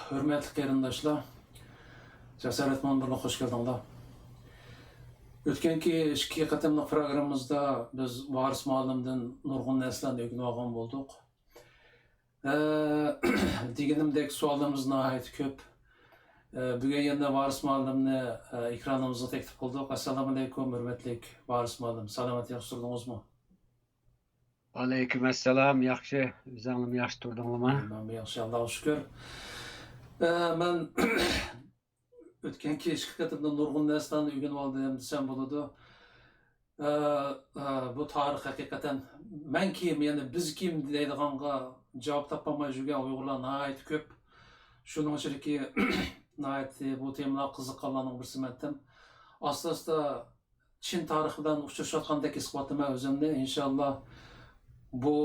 hürmetli qarindoshlar. Jasorat Mandirga hoş geldinglar. O'tganki ikki qatimliq programmamizda biz Varis muallimdan nurg'un narsalarni o'rganib olgan bo'ldik. Deganimdek savollarimiz nihoyat ko'p. Bugun yana Varis muallimni ekranimizga taklif qildik. Assalomu alaykum, hurmatli Varis muallim. Salomat yaxshi turdingizmi? Aleyküm assalam, yaxshi, o'zingizmi yaxshi turdingizmi? Men yaxshi, Allohga shukr. Men o'tganki ikki qatimda nurg'un narsalarni o'rganib oldim desam bo'ladi. Bu tarix haqiqatan men kim, ya'ni biz kim deydiganga javob topolmay yurgan Uyg'urlar nihoyat ko'p. Shuning uchunki nihoyat bu temalar qiziqqanlarning birisi mendim. Asta-asta Çin tarixi bilan uchrashayotgandek his qilaman o'zimni. Inshaalloh bu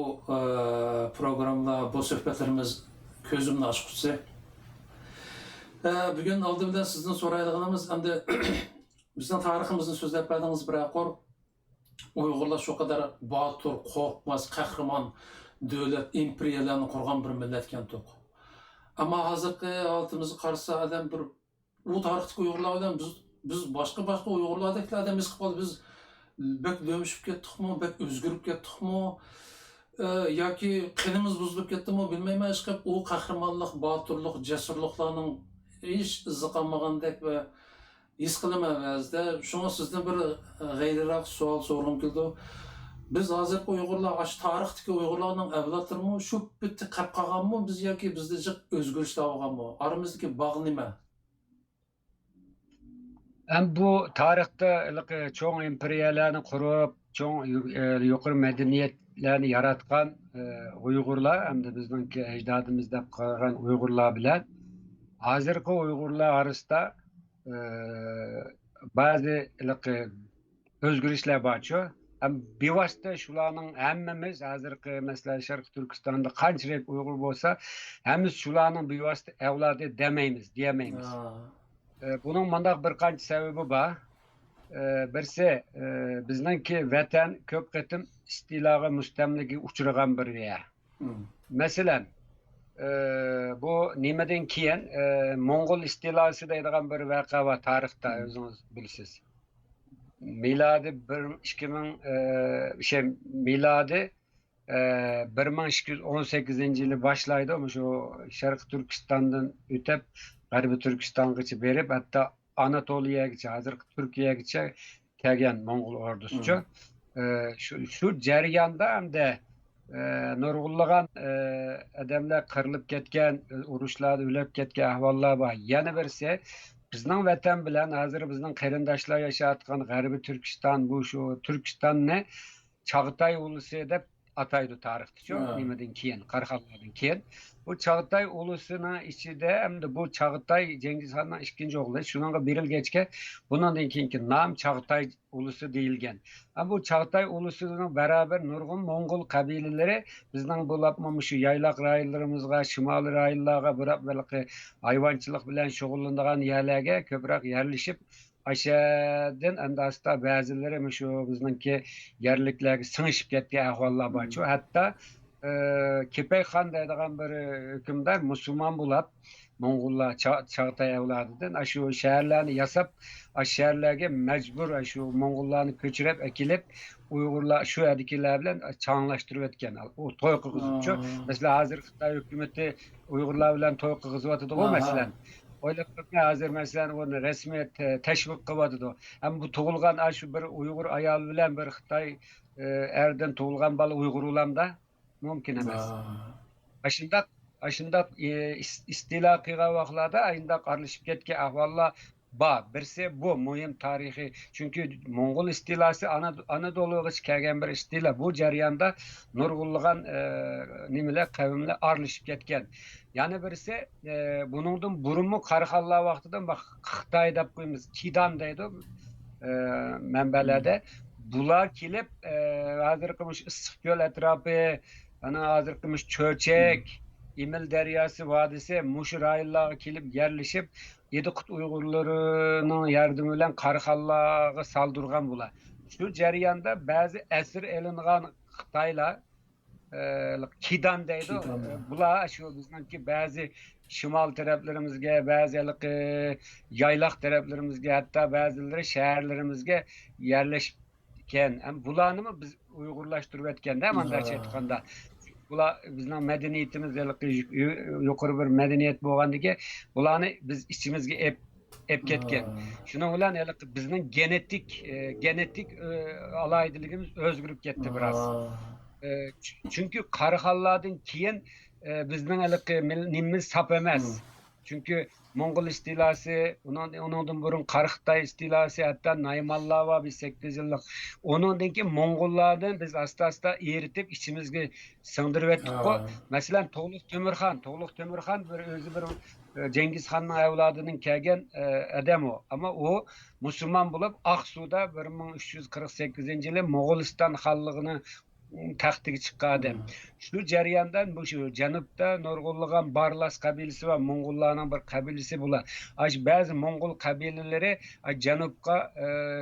programlar, bu suhbatlarimiz ko'zimni ochqusi. Bugün aldığımda sizden soraydıqlarımız endi bizning tariximizni so'zlab berdingiz, biroq Uyg'urlar shu qadar botur, qo'rqmas, qahramon davlat imperiyalarni qurgan bir millat ekandik. Ammo hozirgi holatimizni qarasa odam bir u tarixdagi Uyg'urlar bilan biz boshqa Uyg'urlardek odam his qilib biz bak dömüşüp ketdikmi, bak o'zgarib ketdikmi, yoki qinimiz buzilib ketdimi bilmayman, hech qilib u qahramonlik, boturlik, jasurliklarning hiç izi qolmagandek ve his qilaman ba'zida. Shunga sizdan bir g'ayriroq savol so'ragim keldi. Biz hozirgi Uyg'urlar, shu tarixdagi Uyg'urlarning avlodlarimi shu bitta qolib qolganmi, biz yoki bizda jiq o'zgarishlar bo'lganmi? Oramizdagi bog' nima? Bu tarixda cho'ng imperiyalarni qurib, cho'ng yuqori madaniyatlarni yaratgan Uyg'urlar, hamda bizningki ajdodimiz deb qaragan Uyg'urlar bilan hozirgi Uyg'urlar orasida ba'zi o'zgarishlar bor-ku. Bevosita shularning hammamiz hozirgi masalan Sharq Turkistonda qanchalik Uyg'ur bo'lsa, hammamiz shularning bevosita avlodi demaymiz. Bunun mandaq bir qancha sababi bor. Birisi bizningki vatan ko'p qatim istiloga, mustamlikaga uchragan bir yer. Masalan, bu nimadan keyin Mo'ng'ul istilosi deydigan bir voqea bor tarixda, o'zingiz bilasiz. Milodi 1218-yili boshlaydi, shu Sharq Turkistondan o'tib G'arbiy Turkistongacha berib, hatto Anatoliyagacha, hozirgi Turkiyagacha kelgan Mo'ng'ul ordusi. Shu jarayonda hamda nurg'unlagan odamlar qirilib ketgan, urushlarda o'lib ketgan ahvollar bor. Yana birisi bizning vatan bilan hozir bizning qarindoshlar yashayotgan G'arbiy Turkiston, bu shu Turkistonni Chag'atay ulusi deb ataydi tarixda, nimadan keyin, Qarxallardan keyin. Bu Chag'atay ulusining ichida hamda bu Chag'atay Jengizxonning ikkinchi o'g'li, shunga berilgachga bundan keyingi nom Chag'atay ulusi deyilgan. Bu Chag'atay ulusining barabar nurg'un Mo'ng'ul qabilalari bizning bo'lib shu yayloq rayonlarimizga, shimoliy rayonlarga biroq hayvonchilik bilan shug'ullanadigan yerlarga ko'proq yerlashib, aşağıdan endasta ba'zilari shu bizningki yerliklarga singishib ketgan ahvollar bor. Hatto Kepayxon deydigan bir hukmdor musulmon bo'lib, Mo'ng'ullar Chag'atay avlodidan shu shaharlarni yasab, shaharlarga majbur shu Mo'ng'ullarni ko'chirib akilib, Uyg'urlar shu yerdagilar bilan changlashtirib o'tgan. U to'y qilg'izibchi. Masalan, hozir Xitoy hukumatı Uyg'urlar bilan to'y qilg'izyapti-ku masalan. O'ylab ko'rgan, hozir masalan uni rasmiy tashviq qilyapti. Ham bu tug'ilgan shu bir Uyg'ur ayol bilan bir Xitoy erdan tug'ilgan bola Uyg'ur ulamda mumkin emas. Ashundaq istilo qilgan vaqtlarda ayndaq aralashib ketgan ahvollar bor. Birisi bu muhim tarixiy, chunki Mo'ng'ul istilosi Anadoluga kelgan bir istilo. Bu jarayonda nurg'unlagan nimalar, qavmlar aralashib ketgan. Yani birisi buningdan burunmi Qarxallar vaqtida Xitoy deb qo'yamiz, Qidam deydi manbalarda. Bular kelib hozirgi Issiqko'l atrofi, ana hozirgi Cho'chak, Imil daryosi vodiysi mushu rayonlarga kelib yerlashib, Ediqut Uyg'urlarining yordami bilan Qarxallarga saldırgan bular. Shu jarayonda ba'zi asir elingan Xitoylar Kidan deydi. Kidan. Bula şu bizniki bazı şimal taraflarımızga, bazı yaylaq taraflarımızga, hatta bazıları şehirlerimizge yerleşken. Hem bulanımı biz Uygurlaştırıp etkende hemen da aytganda. Bula bizning medeniyetimiz yuqori bir medeniyet bo'lgandiki, bularni biz içimizge ep ketken. Şuna bilan bizning genetik alaydiligimiz özgürüp ketdi biraz. Çünkü Karahallardan keyin bizning nimimiz sap emas. Çünkü Mongol istilası, onundan burun Qaraqtay istilası, hatta Naymanlar var bir 8 yıllık. Onundan keyin Mongollardan biz asta eritip içimizge sığdırıp ettik. Mesela Toğluk Temürhan bir özü bir Cengiz Han'ın evladının kelgen adam o. Ama o Müslüman bulup Aksu'da 1348 yılı Moğolistan xanlığını taxtiga chiqqan adam. Şu jarayondan bu şu janubda nurg'unlagan Barlas kabilesi var, Mongollarning bir kabilesi bular. Bazı Mongol kabileleri janubga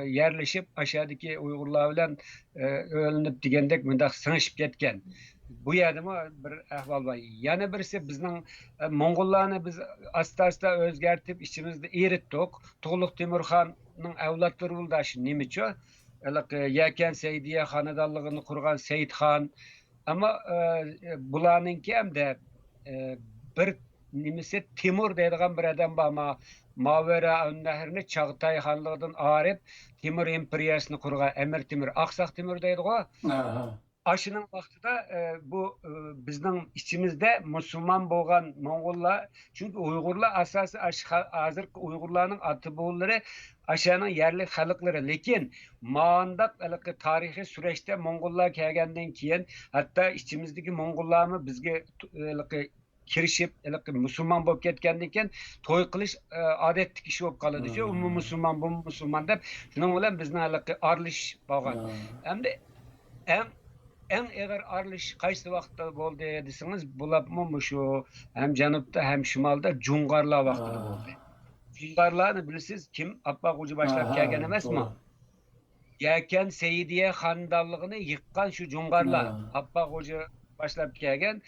yerleşip aşağıdaki Uygurlar bilan öğrenip degandek mundaq singishib ketgan. Bu yerda bir ahvol var. Yana birisi bizning Mongollarni biz asta o'zgartib içimizde eritdik. To'g'liq Temurxonning avlodlari bo'ldi shu nimicho. Yaken Seydiye Hanedanlığını kurgan Seyit Han, ama bularninki hem de bir nimisi Timur deydigan bir adam var, ama Mavera Nehrini Çağatay Hanlığıdan ağrıp Timur imperiyasını kurgan Emir Timur, Aksak Timur deydi o. Aşının vaxtida bu bizning içimizde Müslüman bolgan Mongollar, çünkü Uygurlar asası hazır Uygurlarning atıboğulları aşağının yerli xalqları, lekin mağandaq tarihi süreçte Mongollar kelgenden keyin hatta içimizdeki Mongollarmı bizge kirişip Müslüman bolup ketgandan keyin to'y qilish odatdagi ish bo'lib qoladi. U Müslüman, bu Müslüman deb shuning bilan bizni arlish bo'lgan. Hamda en eğer arlish qaysi vaqtda bo'ldi deseniz, bulapmı şu hem janubda hem şimalda Jungarlar vaqtida bo'ldi. Jungarlarni bilsiz kim? Abbaq ucu başlap kelgan emasmi? Yaken Seyidiye Xandanlığını yıkkan şu Jungarlar. Abbaq ucu başlap kelgan.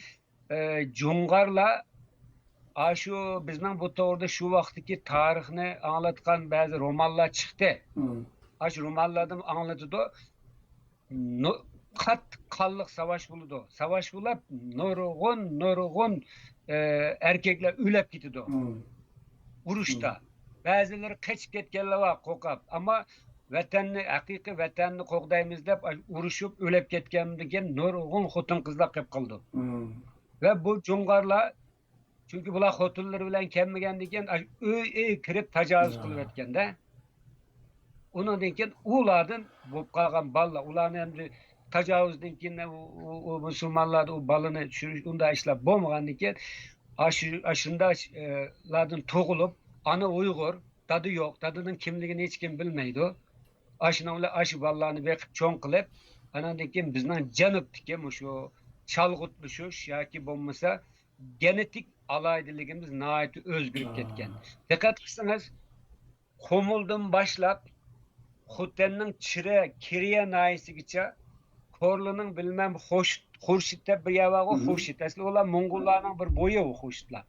Jungarlar şu bizning bu to'g'rida şu vaqtdagi tarixni anlatgan bazı romanlar çıktı. Şu romanlardan anlatıdı. Qattiq savaş buldu. Savaş bulup nurg'un erkekler ölüp gitti. Uruşta. Bazıları kaçıp ketkenler var kokap, ama vatanni, haqiqiy vatanni qo'g'daymiz deb urushib o'lib ketgandan nurg'un xotin qizlar qilib qoldi. Ve bu Jungarlar, çünkü bular xotinlari bilan kelmagandan keyin uy kirib tajovuz qilib o'tganda, undan keyin ulardan bo'lib qolgan bolalar, ularni endi tajovuzdan keyin o musulmonlar o balını tushirish unda ishlab bo'lmagandan keyin aşındalardan toğulup, ana Uygur, dadı yok, dadının kimliğini hiç kim bilmeydi. Aşı ballarını bekip çoğun kılıp, anadaki bizden janubdaki şu çalgıtlı şu yaki bombasa genetik alaydiligimiz nahayet özgürlük ketken. Dikkat kılsanız, Komul'dan başlap, Xuten'nin çire, kiriye nayisi geçe, Korlu'nun bilmem Xurşit'te bir yavağı Xurşit. Aslında olan Mongollar'ın bir boyu o Xurşit'la.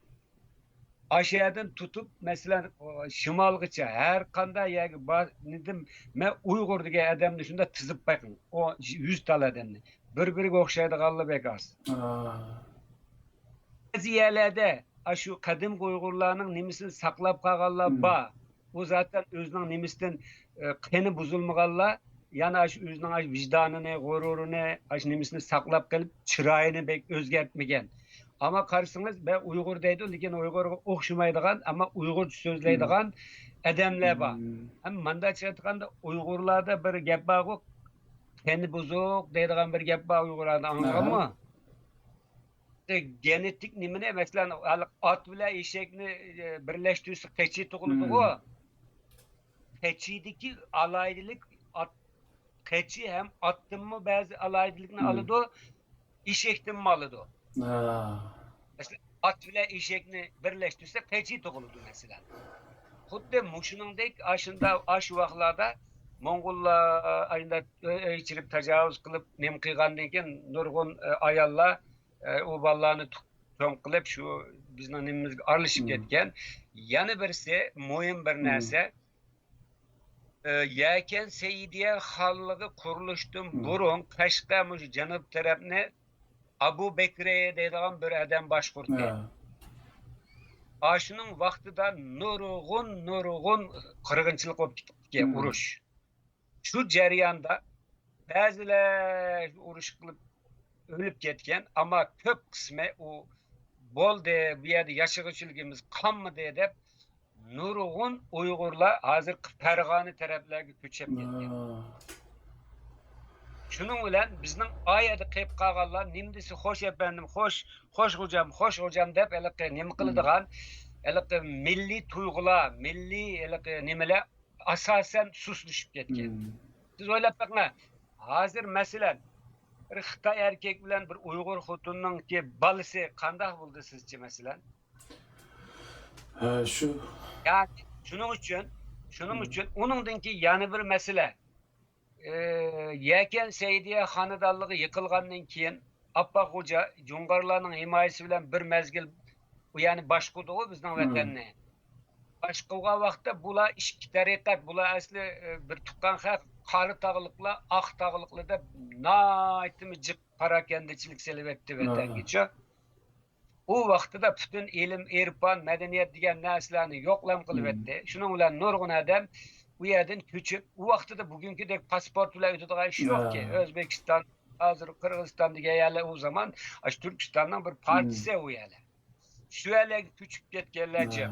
Aşağıdan tutup mesela şimalgıça her kanda yani dedim ben Uygur diye adam düşünde tızıp bakın. O 100 tane adamını. Bir okşaydı kallı bekaz. Bazı yerlerde şu kadim Uygurlarının nimisini saklap kalırlar ba. O zaten özünün nimisinden keni bozulmalarla, yani özünün vicdanını, gururunu, nimisini saklap kalıp çırağını özgertmegen. Ama karşısınız ben Uygur deydi, lekin Uygur'a okşamaydigan ama Uygur sözleydigan adamlar var. Ama manda çıkartganda Uygurlarda bir gap var, kendi bozuk deydigan bir gap var Uygurlarda, anladın mı? Genetik nimine mesela at bile eşekni birleştirirse keçi to'g'ildi o. Keçideki alaydilik keçi hem attın mı bazı alaydilikni alıdı, eşekten mi alıdı? Mesela at bile eşekni birleştirirse keçi to'g'ildi mesela. Xuddi mushuningdek aşında aş vaqtlarda Moğollar ayında içirip tecavüz kılıp nem kıygandan keyin nurgun ayallar o ballarını to'n kılıp şu bizning nemimizge aralashib ketgan. Yana birisi muhim bir narsa Yeken Seydiye Hallığı kuruluştan burun Kaşqa muş janub tarafni Abu Bekre deydigan bir adam başkurtdi. Aşının vaqtida nurgun qirg'inchilik bo'lib ketdi, urush. Şu jarayonda ba'zilar urush qilib o'lib ketgan, ama ko'p qismi u bo'ldi, bu yerda yashag'uvchiligimiz qolmadi deb nurg'un Uyg'urlar hozir Farg'ona taraflarga ko'chib ketgan. Şunun bilan bizning oyada qilib qolganlar nimdisi xo'sh efendim, xo'sh hocam deb nima qiladigan, milliy tuyg'ular, milliy nimalar asosan suslashib ketgan. Siz o'ylab bakma, hozir masalan bir Xitoy erkek bilan bir Uyg'ur xotinninki balasi qanday bo'ldi sizcha masalan? Şu Yani şunun için onundanki yana bir mesele. Yeken Seydiye Hanıdallığı yıkılgandan keyin Abbaq Hoca Cungarlarning himoyasi bilan bir mezgil yani başqurdi o bizning vatanni. Başqurgan vaqtda bular ikki tariqat, bular asli bir tuqqan xalq, qari tag'liqlar, oq tag'liqlar deb naytimi jiq parakandachilik selib etdi vatangacha. O vaqtida bütün ilim, irfan, medeniyet degan narsalarni yo'qlam qilib etdi. Shuning bilan nurg'un odam bu yerdan ko'chib, u vaqtida bugünkidek pasport bilan o'tadigan ish yo'qki. O'zbekiston, hozir Qirg'iziston degan yerlar o zaman Turkistonning bir partisi u yerlar. Shu yerlarga ko'chib ketganlarcha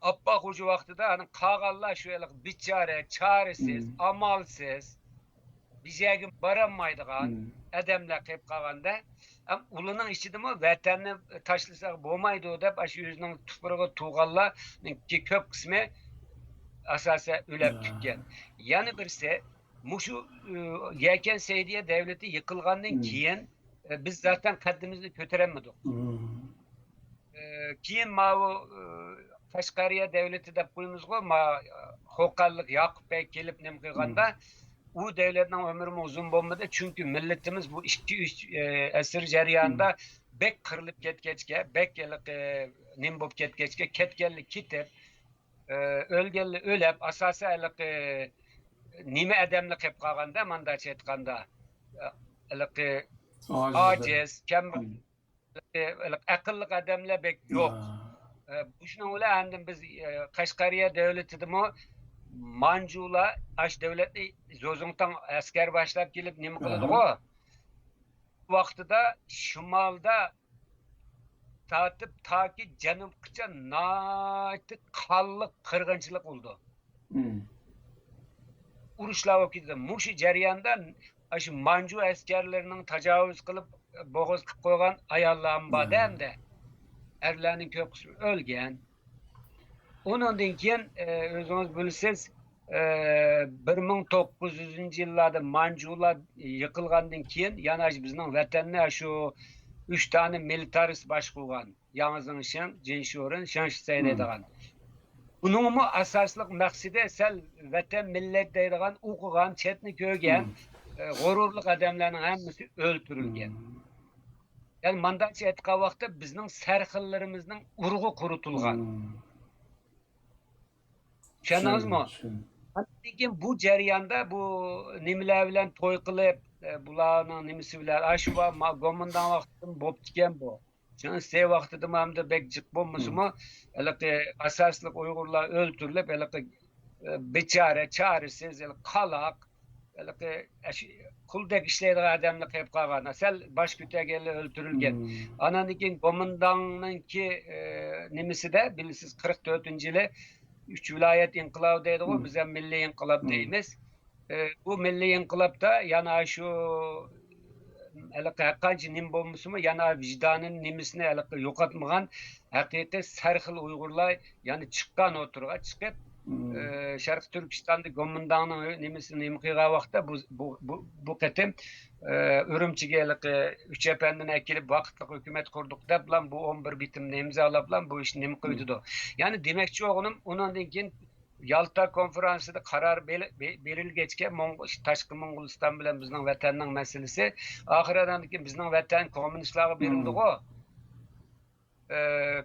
Abbaq Hoca vaqtida ani qolganlar shu yerlar bichora, chorasiz, amalsiz, bizga boramaydigan odamlar qilib qolganda ularning ichidami vatanni tashlasak bo'lmaydi deb shu o'zining tuprog'i tug'anlarning ko'p qismi asosan o'lib ketgan. Yana birisi mushu Yeken Seydiye devleti yıkılgandan keyin biz zaten qaddimizni ko'taramadik. Keyin mavu Qashqariya devleti deb qo'ymizgo, Xoqanlik Yaqub Bey kelib nim qilganda u devletning ömrü uzun bo'lmadi, chunki millatimiz bu 2-3 asr jarayonida bek qirilib ketgachga, bek nim bo'lib ketgachga ketganlik ketib, o'lganlik o'lib, asosan nima odamlik qilib qolganda, mandacha aytganda, ojiz, kambag'al, aqlli odamlar bek yo'q. Shuning bilan biz Qashqariya devletidimi Manjular aş devletli Zozung'dan asker başlap gelip nima qiladi o? Vaqtida şimalda tatip taki janubgacha nayt qalliq qirg'inchilik bo'ldi. Urushlar o'tdi. Mushi jarayonda shu Manju askarlarining tajovuz qilib bo'g'iz qilib qo'ygan ayollar bor hamda erlarning ko'p qismi o'lgan. Onundan keyin o'zingiz bilsiz 1900 yıllarda Manjular yıkılgandan keyin yana bizning vatanni shu 3 tane militarist başqurgan. Yangızın Şen, Jinşo'rin, Şenşisay deydigan. Bunun asaslık maqsadi sel vatan millet deydigan o'qigan, chetni ko'rgan, g'ururli odamlarning hammasi o'ldirilgan. Yani mandachi aytgan vaqtda bizning sarxillarimizning urug'i quritulgan. Tushundingizmi? Lekin bu jarayonda bu nimalar bilan to'y qilib, bularning nimasi bilan ashva go'mindan vaqtim bo'lib ketgan bu. Chunki se vaqtida hamda bek jiq bo'lmasimi, asosli Uyg'urlar o'ldirilib, bechora, chorasiz, qalaq, quldek ishlaydigan odamlar qilib qolgan. Asal bosh ko'targanlar o'ldirilgan. Ananikin go'mindanninki nimasida bilsiz 44-yili 3 vilayet inqilabı deydi o, biz hem milli inqilab deyimiz. Bu milli inqilabda yana şu haqqanchi nim bo'lmasimi, yana vicdanın nimisini yo'qotmagan haqiqiy sarxil Uyg'urlar yani chiqqan o'tirga chiqib Sharq Turkistonda go'mindanning nimisini nim qilgan vaqtda bu qatim Ürümchiga üç efendini ekilip vaqtliq hükümet kurduk deb bilan bu 11 bitimni imzolab bilan bu ishni nim qo'ydi. Yani demekçi o'g'lim ondan keyin Yalta konferansida karar berilgechke Taşkı Moğoliston bilen bizning vatanning meselesi ahiradan keyin bizning vatan kommunistlarga berildi go.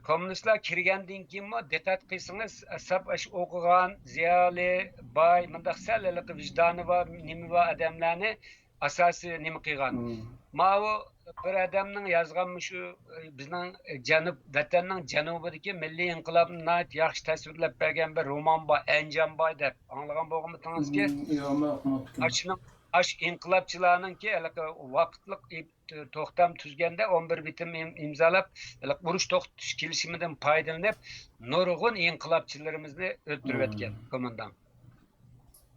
Komünistler kirgendan keyin mi diqqat qilsangiz sap o'qigan ziyoli boy mundaq salliq vijdoni va nima va odamlarni asosiy nima qilgan. Mao bir adamning yozgan shu bizning janub vatanning janubidagi milliy inqilobni yaxshi tasvirlab bergan bir roman bor, Anjanboy deb. Anglagan bo'lganmisiz-ki? Yo'q, Aş inqilabçılarınki vaqtliq to'xtam tuzganda 11 bitim imzalab, urush to'xtatish kelishimidan foydalanib, nurg'un inqilabchilarimizni o'ldirib o'tgan komandan.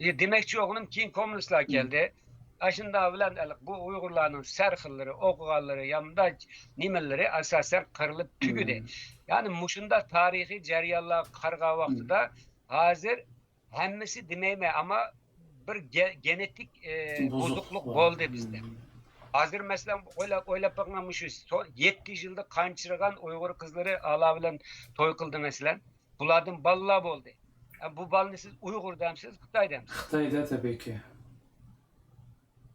Demakchi o'g'lim keyin kommunistlar keldi. Aşında bilan bu Uyg'urlarning sarxillari, o'qiganlari, yamda nimalari asosan qirilib tugudi. Ya'ni mushunda tarixiy jarayonlar qargan vaqtida hozir hammasi demayman, ama bir genetik bozukluk oldu bizde. Hazır mesela oylap bakmam şu 7 yılda kançırgan Uygur kızları ala bilen toy kıldı mesela. Bulardan ballar oldu. Yani bu balını siz Uygur demsiz, Xitay demsiz. Xitayda tabii ki.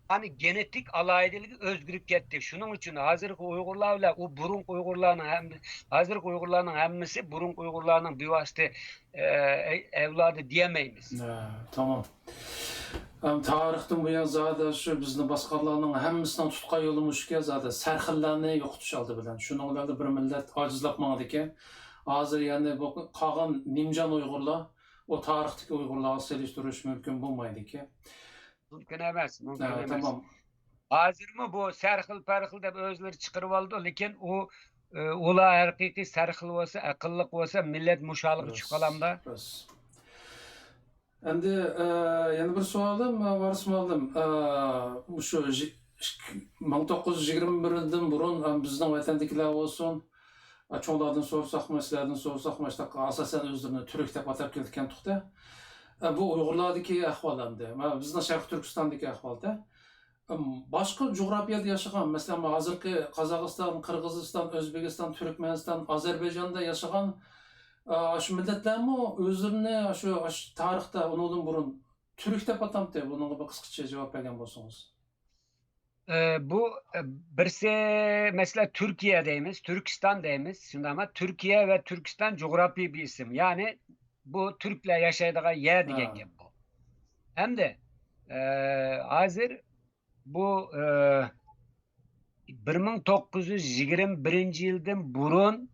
Hani genetik alayidiligi özgürüp gitti. Şunun için hazırki Uygurlarla o burun Uygurlarının hazırki Uygurlarının hemmisi burun Uygurlarının bir vasıta evladı diyemeyiz. Tamam. Tarixten bu yan zada şu bizni başqalarının hemmisinden tutqay yolumuşke zada sarxillarni yo'qotish oldi bilan. Shuninglarda bir millat ojizlab mangdi ekan. Hozir yani bu qolgan nimjon Uyg'urlar o tarixdagi Uyg'urlarga selishtirish mumkin bo'lmaydi ekan. Mümkün emas, mümkün emas. Tamam. Hozir mi bu sarxil deb o'zlari chiqarib oldi, lekin u ular haqiqiy sarxil bo'lsa, aqlli bo'lsa millat mushaligi chiqalamda. Endi yana bir savolim varısmaldım. Şu 1921'den burun bizning vatandagilar olsun, cho'nglardan so'rsak, sizlardan so'rsak, asosan o'zlarini turk deb atab kelgan to'xta. Bu Uyg'urlardagi ahvol hamda, bizning Sharq Turkistondagi ahvolda boshqa jo'grafiyada yashagan, masalan, hozirgi Qozog'iston, Qirg'iziston, O'zbekiston, Turkmaniston, Ozarbayjonda yashagan şu milletlermi o'zlarini şu tarixda undan burun turk deb atamdi. Bunga bir qisqacha javob bergan bo'lsangiz. Bu birisi mesela Türkiye deymiz, Türkistan deymiz. Şimdi ama Türkiye ve Türkistan coğrafi bir isim. Yani bu Türkler yaşaydığı yer degan gap bu. Hem de hazır bu 1921 yıldan burun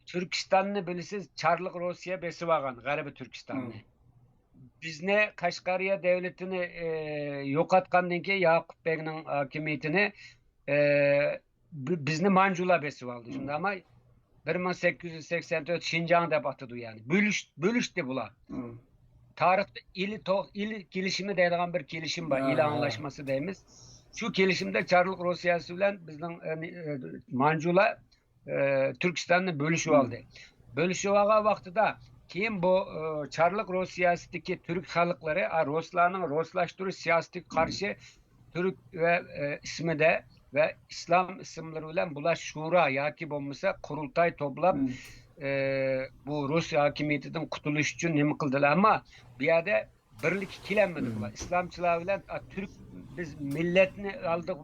Türkistan'ı bilisiz Çarlık Rusya besip algan, Garibi Türkistan'ı. Bizni Kaşgarya devletini yo'qotgandan keyin Yakup Bey'nin hakimiyetini bizni Manjula besip aldı. Şimdi ama 1884 Şinjan deb atadı yani. Bölüştü bular. Tarihte il gelişimi deydigan bir kelişim var. İl anlaşması deymiz. Şu kelişimde Çarlık Rusyası bilen bizning Manjula Türkistan'ı bölüşüp aldı. Bölüşüp algan vaqtida keyin bu Çarlık Rusyasıdaki Türk halkları Ruslarning Ruslaştırış siyasetiga karşı Türk ve ismi de ve İslam isimleri bilen bular şura yoki bo'lmasa qurultay to'plab bu Rusya hakimiyetidan qutulish uchun nima qildilar, ama bu yerda birlik kelenmedi bular. İslamchilar bilan Türk biz milletni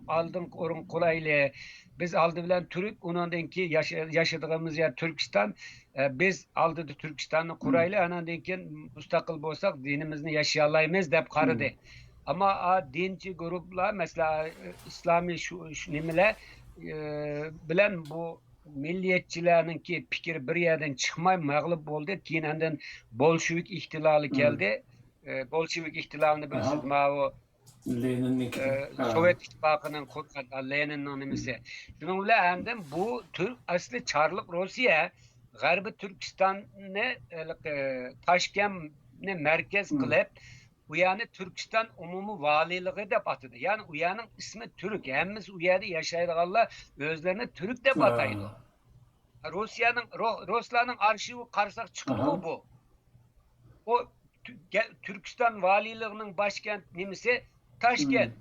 aldık o'rin qo'layli. Biz aldı bilen Türk, ondan ki yaşadığımız yer Türkistan. Biz aldı da Türkistan'ı kuraylı, ondan ki müstakil bolsak dinimizni yaşayalaymiz deb qaradı. Ama dinci gruplar mesela İslami şu nimeler bilen bu milliyetçilerinki fikir bir yerden çıkmay mağlup oldu. Keyin ondan Bolşevik ihtilali geldi. Bolşevik ihtilalini bilsiz o Sovyet İttifakı'nın kurgan Lenin'in nimesi. Şunun bilen bu Türk asli Çarlık Rusya Garbi Türkistan'ı Taşkent'ni merkez kılıp u yani Türkistan umumi valiliği deb atadı. Yani u yanın ismi Türk. Hemiz u yerde yaşaydiganlar özlerini Türk deb ataydı. Ruslarning arşivi qarsak chiqdi bu. O Türkistan valiliğinin başkent nimesi Taşkent.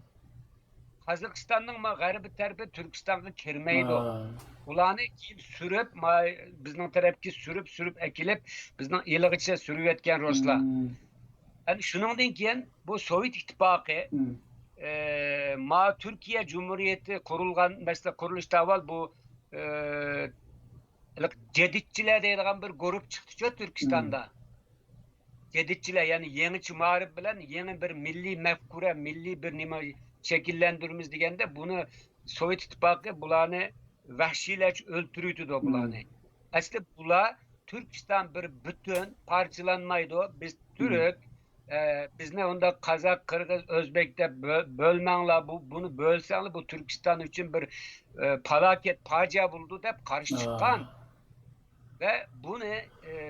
Qozog'istonning g'arbiy tarafi Turkistonga kirmaydi. Ha. Ularni keyin surib, bizning tarafga surib akilib, bizning eligacha surayotgan ruslar. Hmm. Yani shuningdan keyin bu Sovet ittifoqi Hmm. Türkiye Cumhuriyeti kurulgan, mesela kuruluşta avval bu Ceditçiler deyilgan bir grup çıktı Türkistan'da. Ceditçiler yani yeniçi mağrib bilen yeni bir milli mefkure, milli bir nima şekillendirimiz degende bunu Sovet ittifakı bularını vahşiler öldürüydü de bularını. Aslında bular Türkistan bir bütün parçalanmaydı. Biz Türk, biz ne onda Kazak, Kırgız, Özbek'te bölmenler bunu bölsenler bu Türkistan için bir felaket, facia buldu hep karşı çıkan. Ve bunu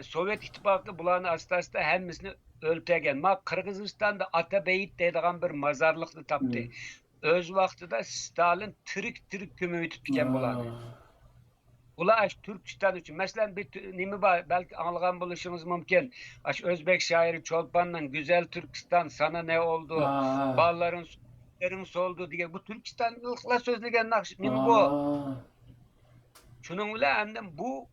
Sovyet İttifakı bularını asla hemmisini öltegen. Ma Kırgızistan'da Atabeyit deydiğen bir mazarlıklı taptı. Öz vaxtida Stalin tirik kümüyü tutken bularını. Bular Türkistan için. Mesela bir nimi var, belki anlayan buluşunuz mümkün. Özbek şairi Çolpan'ın Güzel Türkistan sana ne oldu? Balların soldu diye. Bu Türkistanlıkla sözlegen nimi bu. Şunun bilen bu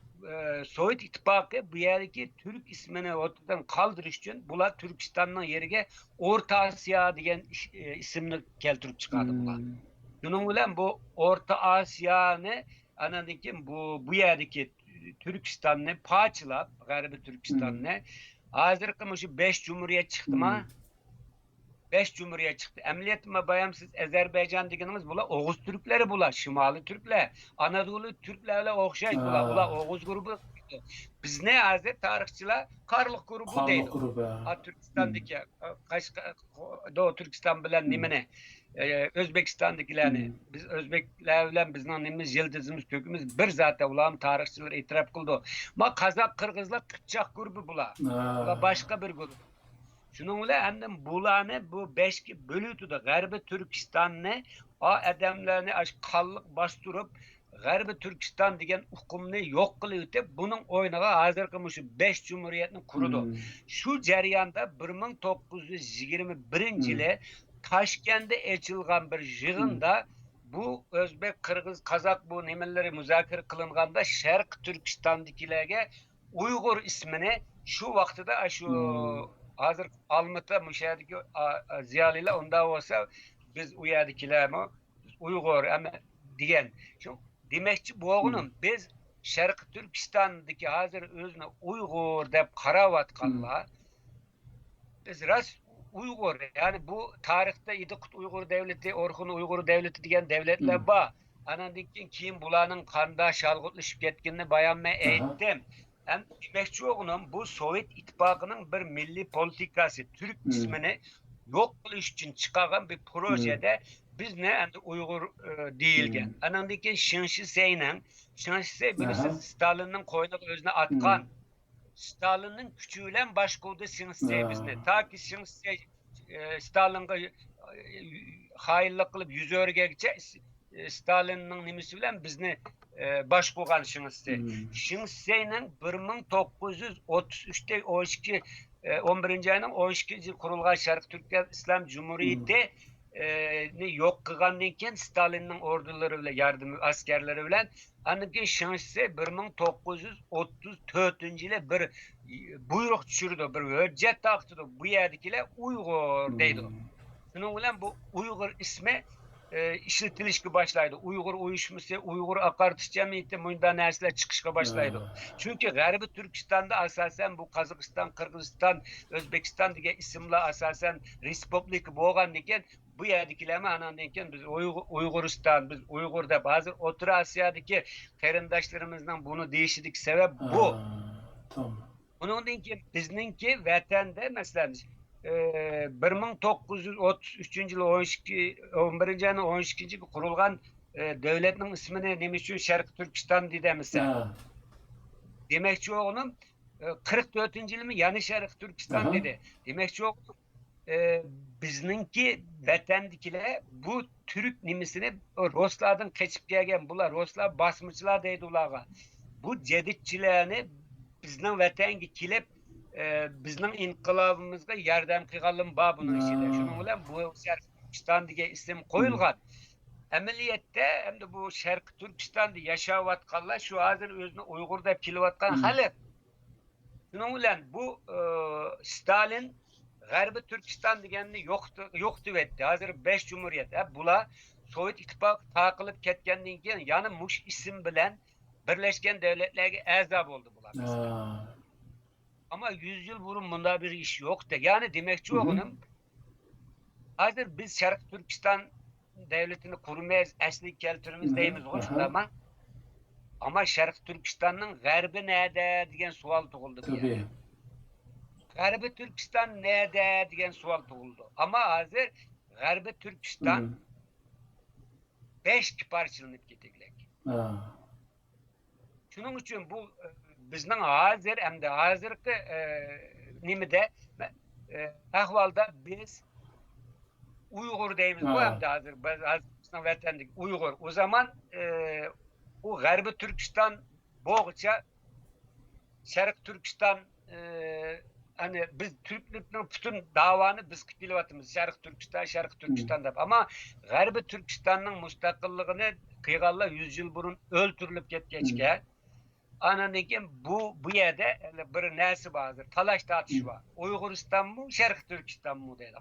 Sovyet İttifakı bu yerdeki Türk ismini ortadan kaldırış için bular Türkistan'ın yerine Orta Asya diyen isimini keltirip çıkardı bular. Şunun bilen bu Orta Asya'nı anladın bu yerdeki Türkistan'ı parçalap, Garbi Türkistan'ı hazırkı şu 5 Cumhuriyet çıktı mı? 5 Cumhuriyet çıktı. Emniyetime bayamsız Azerbaycan dediğimiz bular Oğuz Türkleri bular. Şimali Türkler. Anadolu Türklerle okşayız bular. Bular Oğuz grubu. Biz ne hazır tarihçiler? Karlık grubu değil. Türkistan'daki Doğu Türkistan bilen nimene Özbekistan'dakilerini biz Özbekler bilen bizden nimimiz yıldızımız kökümüz bir zaten ulan tarihçiler itiraf kıldı. Ma Kazak Kırgızlar Kıpçak grubu bular. Bular başka bir grup. Şunun bilen bularını bu 5 bölüydü de Garbi Türkistan'ı o adamlarını kallık bastırıp Garbi Türkistan degen hukumunu yok kılıydı. Bunun oynağı hazırkı şu 5 Cumhuriyetini kurudu. Şu jarayanda 1921 yılı Taşkent'te açılgan bir yığında bu Özbek, Kırgız, Kazak bu nimeleri müzakere kılınganda Şark Türkistan'dakilerge Uygur ismini şu vaxtıda şu hazır Almıt'a müşahedeki ziyalıyla onda olsa biz uyardıkiler mi Uygur ama diyen. Şu demekçi bu oğlum biz Şarkı Türkistan'daki hazır özüne Uygur deyip karavat kallar. Biz rast Uygur yani bu tarihte İdikut Uygur Devleti, Orhun Uygur Devleti diyen devletler var. Anandikin kim bulanın kanda şalgıtlaşıp ketkinini bayanma eğittim. Hem demekçi oğlum bu Sovyet İttifakı'nın bir milli politikası Türk ismini yok kılış için çıkan bir projede biz ne Uygur değilgen. Anandikin Şinşisey'nin birisi Stalin'in koyuna özüne atkan. Stalin'in küçüğülen başkoğdu Şinşisey bizne. Ta ki Şinşisey Stalin'e hayırlı kılıp yüz örge geçe Stalin'in nimisi bilen bizni başkoğan Şinşisey. Şinşisey'nin 1933'te 11. ayının 12. kurulgan Şarkı Türkiye İslam Cumhuriyeti yok kılgandan keyin Stalin'in orduları ile yardım askerleri bilen anki Şinşisey 1934 yılı bir buyruk düşürdü, bir hüccet taktı. Bu yerdekiler Uygur deydi. Şunun bilen bu Uygur ismi işletilişki başlaydı. Uygur uyuşması, Uygur akartış cemiyeti bundan nesler çıkışka başlaydı. Çünkü Garbi Türkistan'da asasen bu Kazakistan, Kırgızistan, Özbekistan diye isimle asasen Respublik boğan diken bu yerdekilerime anandayken biz Uyguristan, biz Uygur'da bazı Orta Asya'daki kerindaşlarımızdan bunu değiştirdik sebep bu. Bunun ki bizninki vatanda mesela 1933 yılı 11. ayının 12. kurulgan devletin ismini demiş için Şarkı Türkistan dedi mesela. Demekçi oğlum 44. yılı mı yani Şarkı Türkistan dedi. Demekçi oğlum bizninki vatandakiler bu Türk nimisini Ruslardan keçip gelgen bular. Ruslar basmışlar deydi ularga. Bu ceditçilerini bizden vatanga kilip bizning inqilobimizga yordam qilganlar bor buning ichida. Shuning bilan bu Türkiston degan ism qo'yilgan. Ameliyette hem de bu Şarkı Türkistan'da yaşayatkanlar şu hazır özünü Uygur dep kilyatkan Hmm. halk. Şunun bilen bu Stalin Garbi Türkistan deganini yo'q etdi. Hazır 5 cumhuriyet. Bular Sovet İttifakı taqilib ketgandan keyin yana mush ism bilan Birleşken Devletler'e a'zo bo'ldi bular. Ama 100 yıl burun bunda bir iş yoktu. Yani demekçi oğlum hazır biz Şarkı Türkistan devletini kurmayız, asli keltirimiz deyimiz hoşunda ama Şarkı Türkistan'ın garbi nerede diyen sual tuğuldu. Tabii. Garbi Türkistan nerede diyen sual tuğuldu. Ama hazır Garbi Türkistan 5 parçalanıp gidilecek. Şunun için bu bizden hazır hem de hazırki nimide ahvalda biz Uygur deyimiz bu hem de hazır vatandaş Uygur. O zaman o Garbi Türkistan boğaça Şarkı Türkistan hani biz Türklük'ün bütün davanı biz kıtılıvatımız Şarkı Türkistan'da ama Garbi Türkistan'ın müstakillığını kıyğalla 100 yıl burun öldürülüp ketkeçke ananikin bu yerde bir nesi vardır talaş tartış var. Uyguristan mı Şarkı Türkistan mı dedi.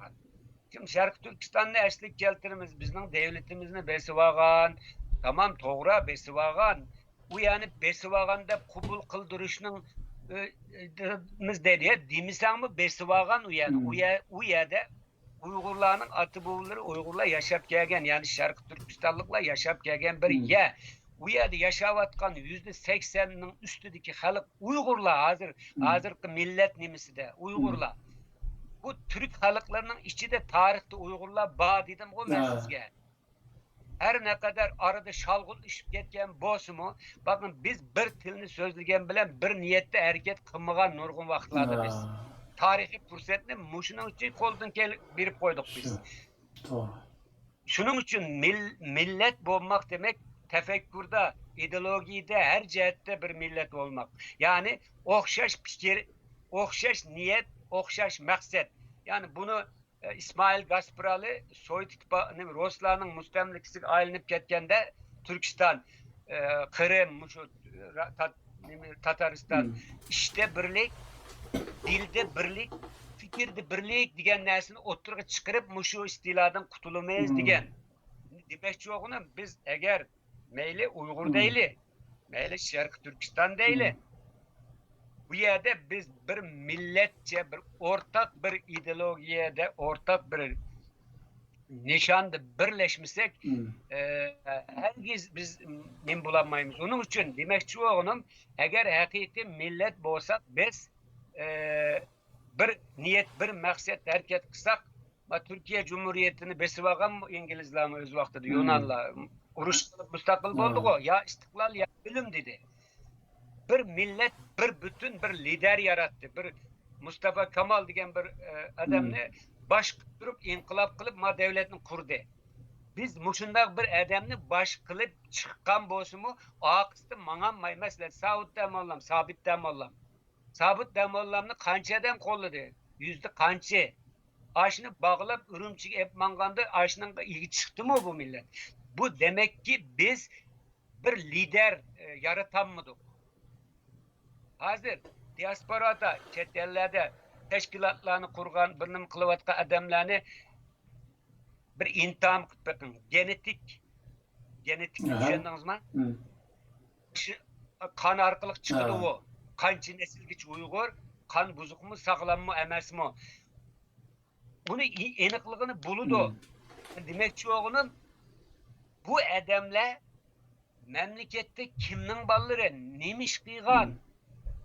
Şimdi Şarkı Türkistan'ı eşlik keltirimiz bizden devletimizin besivagan tamam toğra besivagan bu yani besivaganda kubul kıldırışının biz dedi dimisan mı besivagan u yerde Uygurlarının atıbuğulları Uygurlar yaşap gelgen yani Şarkı Türkistanlıkla yaşap gelgen bir ye bu yerde yaşavatkan %80'nin üstündeki halk Uygurlar hazırki millet nimisi de Uygurlar. Bu Türk halklarının içi de tarihte Uygurlar bağ dedim o mesizge. Her ne kadar arada şalgın işip ketken bozumu bakın biz bir tilini sözlügen bilen bir niyette hareket kılmagan nurgun vaktlarda biz. Tarihi fırsatını muşunun için koldan birip koyduk biz. Şunun için millet olmak demek tefekkürde, ideolojide, her cihette bir millet olmak. Yani okşaş fikir, okşaş niyet, okşaş maksat. Yani bunu İsmail Gasparalı Sovyet İttifakı'nın Ruslarının müstemlikisi ayrılıp ketkende Türkistan, Kırım, Tataristan işte birlik, dilde birlik, fikirde birlik diyen nersini oturup çıkarıp muşu istiladan kutulamayız diyen. Demek yoğunum biz eğer meyli Uygur değil, meyli Şarkı Türkistan değil. Bu yerde biz bir milletçe, bir ortak bir ideolojide, ortak bir nişanda birleşmişsek herkes biz ne bulamayız. Onun için demekçi oğlum eğer hakiki millet olsak biz bir niyet, bir maksat hareket kısak Türkiye Cumhuriyeti'ni besivagan mı İngilizler mi öz vaxtıda Yunanlar uruş müstakil bulduk o ya istiklal ya bilim dedi. Bir millet, bir bütün bir lider yarattı. Bir Mustafa Kemal degen bir adamını baş durup inkılap kılıp ma devletini kurdu. Biz muşundak bir adamını baş kılıp çıkan bozumu ağakıstı mananmay. Mesela Sabit Demoğlam, Sabit Demoğlam'ını kançadan kolladı. Yüzde kançı. Aşını bağlayıp ürümçük hep manganda aşının ilgi çıktı mı bu millet? Bu demek ki biz bir lider yaratanmadık. Hazır diasporada, chet ellerde teşkilatlarını kurgan, birinin kılıvatka adamlarını bir intiham bakın. Genetik düşündünüz mü? Kan arkalık çıkıdı o. Kançı nesilgiç Uygur, kan bozuk mu, sağlam mı, emes mi? Bunu enikliğini buludu. Demekçi oğlum bu adamlar memlekette kimnin balları, neymiş kıygan?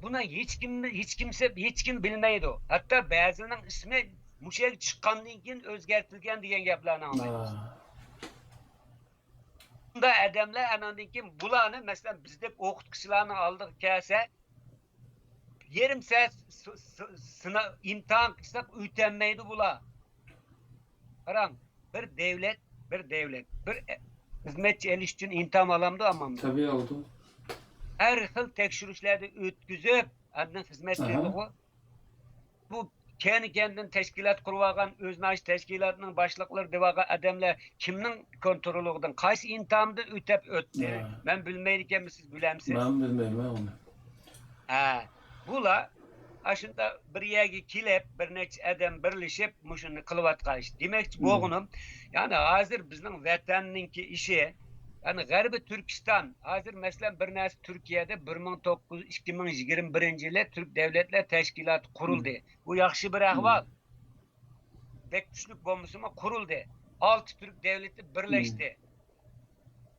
Buna hiç kim bilmeydi o. Hatta bazılarının ismi muşel çıkandan keyin özgertilgen diyen gaplarni anlayız. Bunda adamlar anandan keyin bularni mesela bizde o'qituvchilarni aldık kelsa yerim saat imtihan qilsak o'tolmaydi bular. Qarang, bir devlet, bir hizmetçi elish uchun imtihan olamdi ammo. Tabii oldu. Her xil tekshirishlarni o'tkazib, adın hizmet verdi o. Bu kendi kendin teşkilat kurvagan öznaş teşkilatının başlıkları devaga adamlar kimnin kontrolünden qaysı intamda ötep ötdi. Ben bilmeydiken siz bilemsiz. Ben bilmeyim onu. Ha, bula aşında bir yegi kilep bir neç adam birleşip muşunu kılıvatqayış. Demekçi boğunum yani hazır bizning vatanninki işi yani G'arbi Türkistan hazır mesela bir narsa Türkiye'de 2021 Türk Devletler Teşkilatı kuruldu. Bu yaxşı bir ahval. Pek güçlük bombasıma kuruldu. 6 Türk devleti birleşti.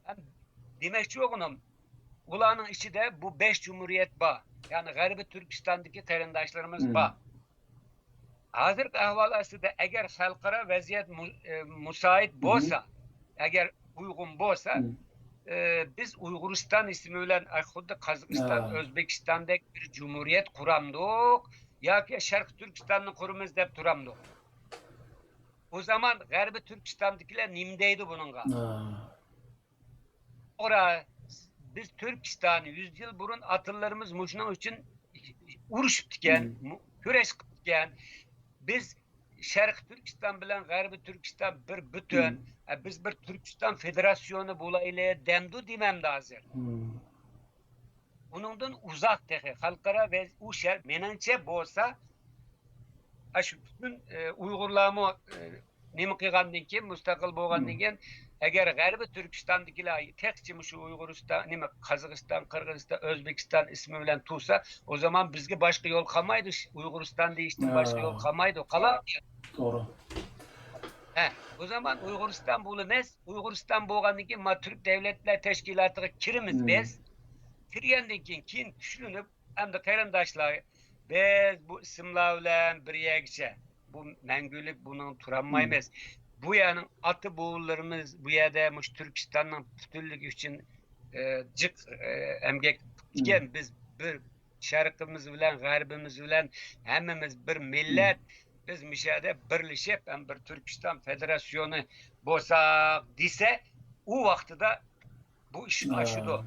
Yani demekçi oğlum ulanın içi de bu 5 cumhuriyet ba. Yani G'arbi Türkistan'daki qarindaşlarımız ba. Hazır ahval aslında eğer halkara vaziyet müsait bolsa, eğer uygun bolsa biz Uyguristan ismi bilen xuddi Qozog'iston, O'zbekistondagi bir cumhuriyet kuramdık. Yoki Sharq Turkistonni quramiz deb turamdık. O zaman G'arbi Turkistondagilar nim deydi bununla? Ora biz Türkistan 100 yıl burun atıllarımız muşunun için uruşupdiken, güreş qilgan. Biz Sharq Turkiston bilan G'arbi Turkiston bir bütün. Biz bir Türkistan Federasyonu bulaylı demdu dememdi hazır. Bunundan uzak tehi halkara ve u şer menençe bolsa aş bütün Uygurlarımı nima qilgandan keyin mustaqil bo'lgandan keyin agar G'arbi Turkistondagilar tekçi şu Uyguriston, nima Qozog'iston, Qirg'iziston, O'zbekiston ismi bilan tursa, o zaman bizga boshqa yo'l qolmaydi. Uyguriston deyishdan boshqa yo'l qolmaydi. Qalardi. Doğru. O zaman Uyguriston bo'lmas. Uyguriston bo'lgandan keyin ma Türk Devletler Teşkilatı'na kirimiz biz. Kirgandan keyin tushunib, hamda qarindoshlar biz bu isimlar bilan bir yegcha bu manguluk bunun turanmaymiz. Bu yani atı boğullarımız bu yerde Türkistan'ın bütünlüğü için cık emgek diken biz bir şarkımız bilen, garbimiz bilen hemimiz bir millet biz müşahede birleşip hem bir Türkistan Federasyonu bolsak dese o vakti da bu iş aşıdı.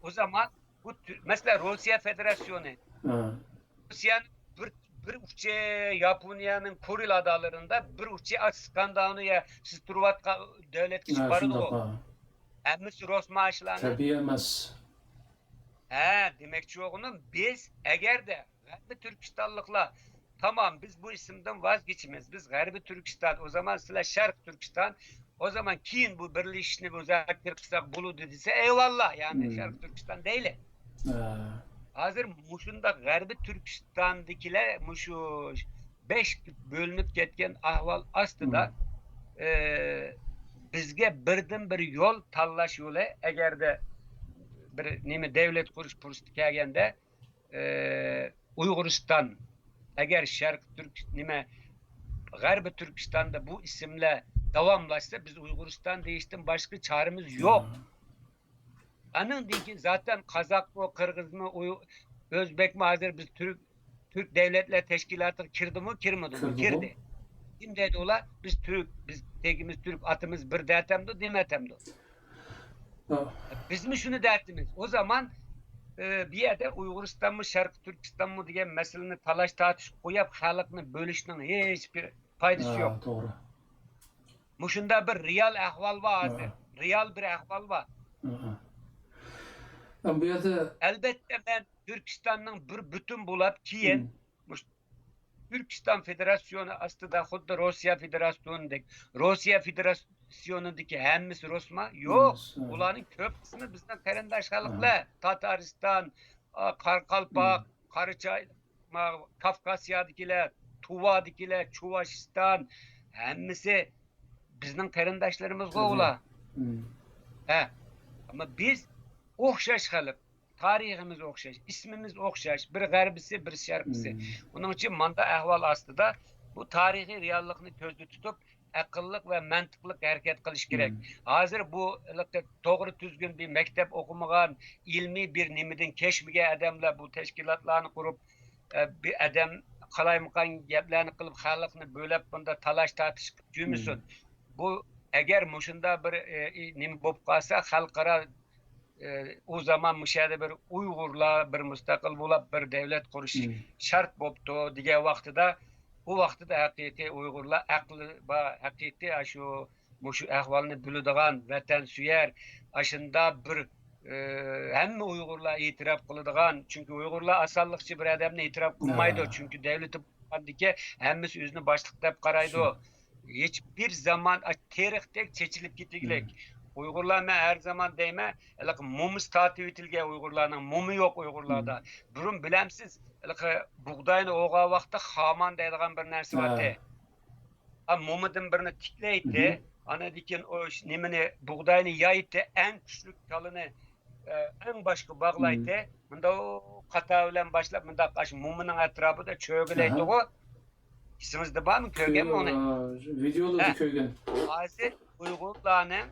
O zaman bu mesela Rusya Federasyonu Rusya'nın bir uçça Japonya'nın Kuril adalarında bir uçça Skandinaviya Struvat devlet kişi vardı o. Hemimiz Rus maaşlarını. Tabii emez. Demekçi oğlum biz eğer de G'arbi Türkistanlıkla tamam biz bu isimden vazgeçimiz. Biz G'arbi Türkistan o zaman sıla Şark Türkistan o zaman keyin bu birleşini uzak kılsak bulu dediyse eyvallah yani Şark Türkistan değil. Hazır muşunda G'arbi Türkistan'dakiler muşu 5 bölünüp ketken ahval aslında bizge birden bir yol tanlaş yolu eğer de bir nemi devlet kuruş kelgende Uyguristan eğer Şark Türk nime G'arbi Türkistan'da bu isimle davamlaşsa biz Uyguristan değiştim başka çaremiz yok. Anın ki zaten Kazak mı, Kırgız mı, Özbek mi hazır biz Türk Devletler Teşkilatı kirdi mi, kirmedi mi? Kirdi. Kim dedi ola? Biz Türk, biz tekimiz Türk, atımız bir dertemdi, demetemdi. Biz mi şunu dertimiz? O zaman bir yerde Uyguristan mı, Şarkı Türkistan mı diye meseleni talaş tartış koyup halkını bölüşünün hiçbir faydası yok. Doğru. Muşunda bir real ahval var hazır. Real bir ahval var. Bu yerde elbette ben Türkistan'ın bir bütün bulup kiyen Türkistan Federasyonu aslında xuddi Rusya Federasyonu'ndaki Rusya Federasyonu'ndaki hemmisi Rusma yok. Ulanın köp kısmı bizden qarindosh xalqlar. Tataristan, Qarqalpaq, Qaraçay, Kafkasya'dakiler, Tuva'dakiler, Çuvaşistan hemmisi bizden qarindoshlarımız ular. Ama biz o'xshash xalq, tariximiz o'xshash, ismimiz o'xshash, bir g'arbisi, bir sharqisi. Onun için manda ahval aslında bu tarihi reallikni ko'zda tutib, aqlliq ve mantiqli hareket qilish kerak. Hazır bu to'g'ri tuzgun bir mektep okumagan, ilmi bir nimidan keşmiga adamlar bu teşkilatlarni qurib, bir adam qalaymiqan gaplarni qilib xalqni bo'lib bunda talash tartish jumusin. Bu eğer muşunda bir nima bo'lib qolsa xalqaro o zaman müşahede bir Uygurlar bir müstakil bulup bir devlet kuruş şart boptu diye vaktida o vaqtida haqiqiy Uyg'urlar aqli va haqiqiy shu ahvolni biladigan, vatansuvar, ashunda bir hamma Uyg'urlar e'tirof qiladigan, chunki Uyg'urlar asonlikcha bir odamni e'tirof qilmaydi, Ha, chunki davlati bo'lgandiki hammasi o'zini boshliq deb qaraydi. shu. Hech bir zaman tarixdek chechilib ketgilek. Uyg'urlar men her zaman deyman, mumuz tatib etilgan Uyg'urlarning mumi yo'q Uyg'urlarda. Burun bilamsiz, bug'doyni o'g'a vaqtda xaman deydigan bir narsa Ha. bor. Mumidan birini tiklaydi. Hı hı. Ana dikin o nimini bug'doyni yaydı, en küçük kalını en başka bağlaydı. Bunda o kata bilen başlap bunda muminin etrafında çögüleydi Aha. o. İsimizde var mı köygen mi onu? Videoladı He. köygen. Hazır Uygurlarının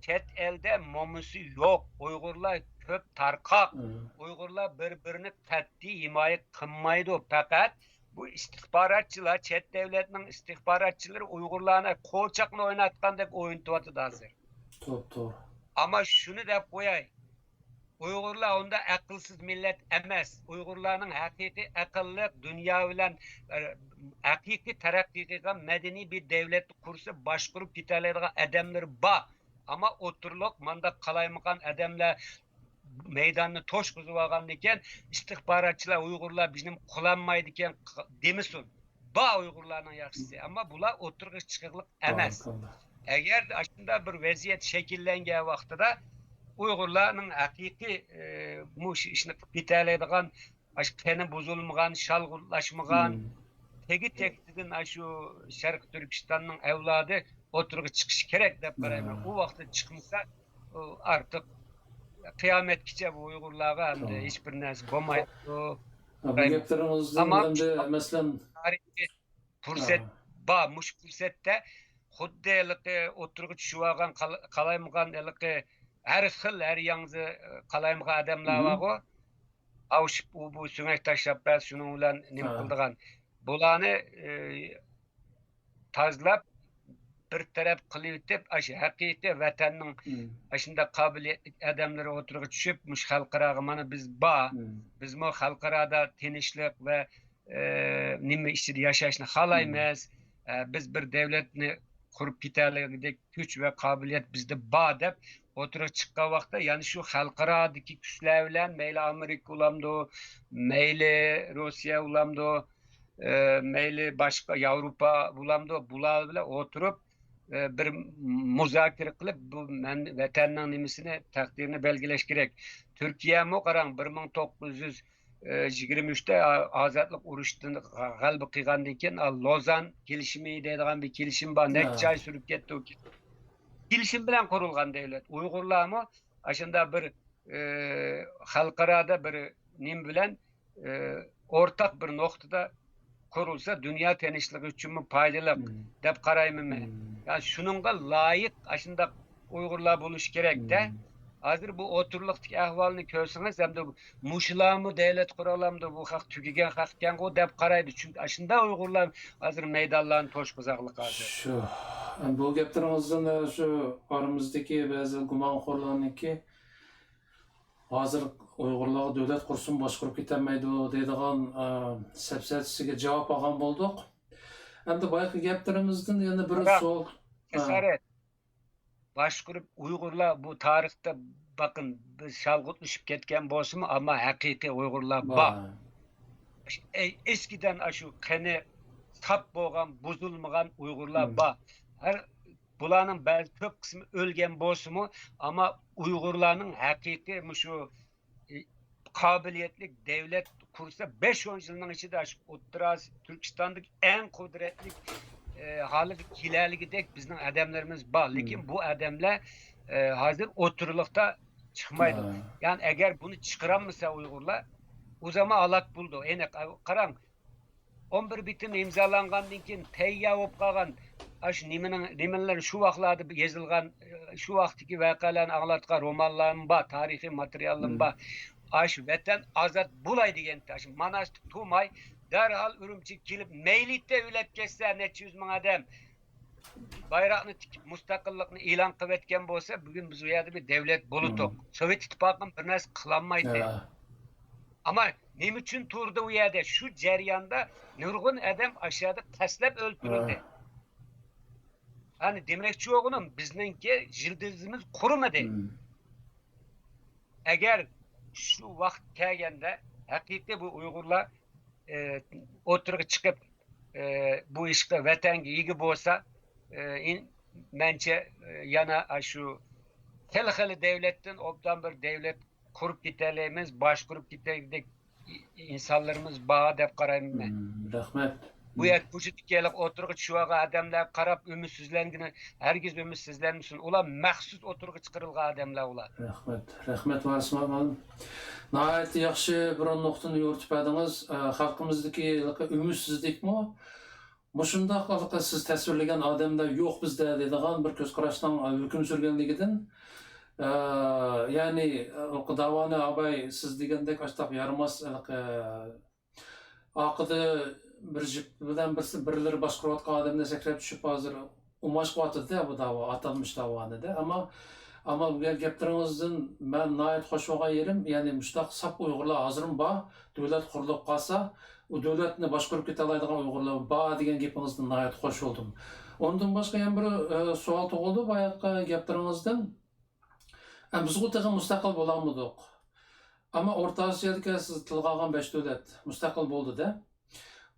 chet elde mumusu yok. Uygurlar köp tarkak. Uygurlar birbirini teddi himaye kılmaydı. Fakat bu istihbaratçılar, chet devletinin istihbaratçıları Uygurlarına kolçakla oynatkandak oyun tuvatı da hazır. Doğru. Ama şunu da koyay. Uygurlar onda akılsız millet emez. Uygurların hakiki akıllı dünya bilen hakiki terakkiga medeni bir devlet kursa başkurup gitarlarga adamları ba. Ama oturluk manda kalaymakan adamlar meydanını toş kuzuvagan diken istihbaratçılar Uygurlar bizim kullanmaydı diken demisin. Ba Uygurlarının yakşısı. Ama bula oturguç çıkıklık emez. Eğer aslında bir vaziyet şekillengen vaxtıda Uygurlarning hakiki işini bitalaydigan, qani buzulmagan, şalg'urlashmagan, tegi tekdidin şu Sharq Türkistanning avlodi o'tirg'i chiqishi kerak deb qarayman. U vaqtda chiqmasa artık qiyomatgacha bu Uyg'urlarga hamda hech bir narsa bo'lmaydi. Bu gaplarimizdan endi masalan tarixiy fursat bor. Mush fursatda xuddi o'tirg'i tushib olgan qalaymagan her xil, her yansı kalaymagan adamlar var o. Bu sünek taşlap ben şunun ulan nim kıldıgan. Bulanı tazlap bir taraf kılıvetip hakiki vatanın aşında kabiliyetli adamları oturup düşüp muş halkara mana biz biz mu halkarada tinçlik ve nime işi yaşayışını halaymayız. Biz bir devletni kurup gitarlarındaki güç ve kabiliyet bizde dep oturup çıkkan vaqtda yani şu halkaradaki güçler bilen meyli Amerika ulamdı, meyli Rusya ulamdı, meyli başka Avrupa ulamdı, bular bile oturup bir muzakere kılıp bu vatanın nimisini takdirini belgileş gerek. Türkiye mi qarang 1923'te azatlık uruştun galbi qilgandan keyin Lozan kelishimi deydigan bir kelishim bor. Necha ay sürüp ketdi o. Kelishim bilan qurilgan devlet. Uyg'urlarmi aşında bir xalqarada bir nim bilan ortak bir noktada kurulsa dünya tinchligi uchun foydali deb qarayman men. Yani şununga layık aşında Uyg'urlar bo'lishi kerak-da. Hazır bu oturluqdaki ahvalini ko'rsangiz hamda muşularmı devlet kuralamdı bu haq tugigan haqkan o deb qaraydi. Çünkü aşında Uyg'urlar hazır meydonlarni to'shqizaqliq hazır. Şu bu gaplarimizdan şu aramızdaki ba'zi gumonxo'rlarniki hazır Uyg'urlarga davlat qursin boshqarib ketolmaydi deydigan sapsatisiga javob olgan bo'ldik. Endi boyagi gaplarimizdan yana bir savol. Cesaret. Başkurup Uygurlar bu tarihte bakın biz şalgıtlaşıp ketken bolsunmu ama hakiki Uygurlar bak. Eskiden şu kene tap boğan, buzulmagan Uygurlar bak. Her bulanın belki çok kısmı ölgen bolsunmu ama Uygurların hakiki şu kabiliyetli devlet kursa 5-10 yılın içinde şu Türkistan'daki en kudretli halı kilerligidek bizim adamlarımız var. Lakin bu adamlar hazır oturulukta çıkmaydı. Yani eğer bunu çıkaramasa Uygurlar o zaman alak buldu. Yani karan 11 bitim imzalangandan keyin tayya olup kalgan aş nimeler şu vaxtlarda yazılgan şu vaxtdaki vakalarını anlatkan romanlarım var, tarihi materyalım var. Aş vatan azat bulay degan taş. Manastik Tumay derhal Ürümçi kilip meylitte ülep geçse neçe yüz bin adam bayrağını tikip müstakillikni ilan qilib etken bolsa bugün biz u yerda bir devlet bulutuk. Sovet İttifaqının bir narsa qilolmaydi. Ama ne için turdu u yerde? Şu ceryanda nurgun adam aşağıda taslap öldürüldü. Hani demekçi oğlum bizninki jildizimiz kurumadı. Eğer şu vakt kelgende hakiki bu Uygurlar oturup çıkıp bu işte vatanga egi bolsa bence yana şu telxili devletten obdan bir devlet kurup gidelerimiz, baş kurup gidelik insanlarımız bağa dep qarayım ben. Rahmet. Bu yer bu şekillik oturup şuaga adamlar qarap ümitsizlengini, herkes ümitsizlenmişsin. Ular mahsus oturup çıkarılgan adamlar ular. Rahmet Vasim Amalım. Nəhayət yaxşı bir nöqtəni yoritib ediniz. Xalqımızdakı ümitsizlik mi? Muşundaq siz təsvirləyən adamda yox bizdə dediğin bir göz qarashdan hüküm sürgənligidən yani davanı abay siz degəndək açtaq yarmaz aqıdı bir jip bilan birləri başqarıb atqan adamda səkrəb düşüb hazır umaş qatdı bu dava atanmış davanı da ama bu gaplarınızdan ben nəhayət xoş olğan yerim yani müştaq sap Uygurlar hazırım ba dövlət qurulub qalsa o dövlətni başqarıb kete alaydigan Uygurlar ba degan gapingizdan nəhayət xoş oldum. Ondan başqa yana bir sual tug'ildi bayaqqa gaplarınızdan. Biz bu tag'in mustaqil bo'lamdiq. Ama Orta Asiyada siz tilga olgan 5 dövlət mustaqil bo'ldi-da.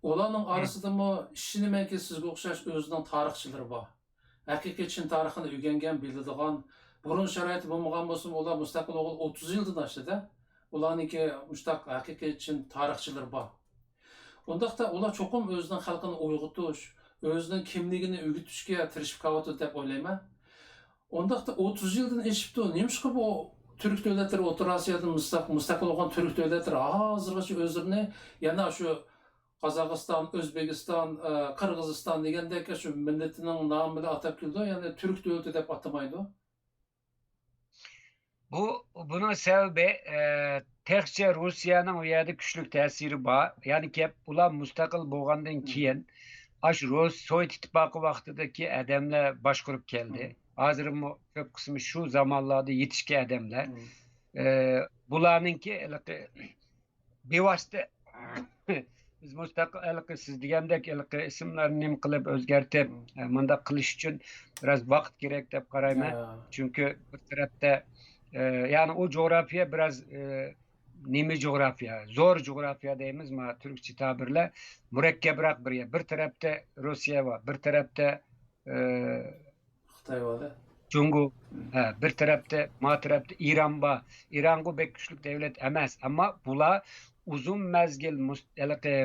Ularning orasidami ishinimanki sizga o'xshash o'zining tarixchilari bor. Haqiqiy Çin tarixini o'rgangan, biladigan, burun sharoiti bo'lmagan bo'lsa, ular mustaqil o'g'il 30 yildan oshdi-da. Ularniki mustaq haqiqiy Çin tarixchilari bor. Ondaqda ular cho'qim o'zining xalqini uyg'otish, o'zining kimligini o'rgatishga tirishib qoladi deb o'ylayman. Ondaqda 30 yildan eshibdi. Nimishqa bu Türk devletleri Orta Asya'da mustaqil olan Türk devletleri hazırgacha o'zlarini yana shu Qozog'iston, O'zbekiston, Qirg'iziston degandek shu millatining nomi bilan atab keldi. Yani Türk devleti deb atamaydi. Bunun sebebi tekçe Rusya'nın o yerde güçlük tesiri var. Yani ki ulan mustaqil bo'lgandan keyin Sovet İttifakı vaxtidagi adamlar başkurup geldi. Hazır köp kısmı şu zamanlarda yetişki adamlar. Bularninki bevosita biz mustaqil siz degandek isimlerini nim qilib o'zgartib bunda qilish uchun biraz vaqt kerak deb qarayman. Çünkü bir tarafda yani o coğrafya biraz nemi coğrafya, zor coğrafya deymiz mi Türkçe tabirle murakkabroq bir yer. Bir tarafta Rusya var, bir tarafta Xitoy var. Cungu, bir tarafta İran var. İran bu pek güçlük devlet emas, ama bular uzun mezgil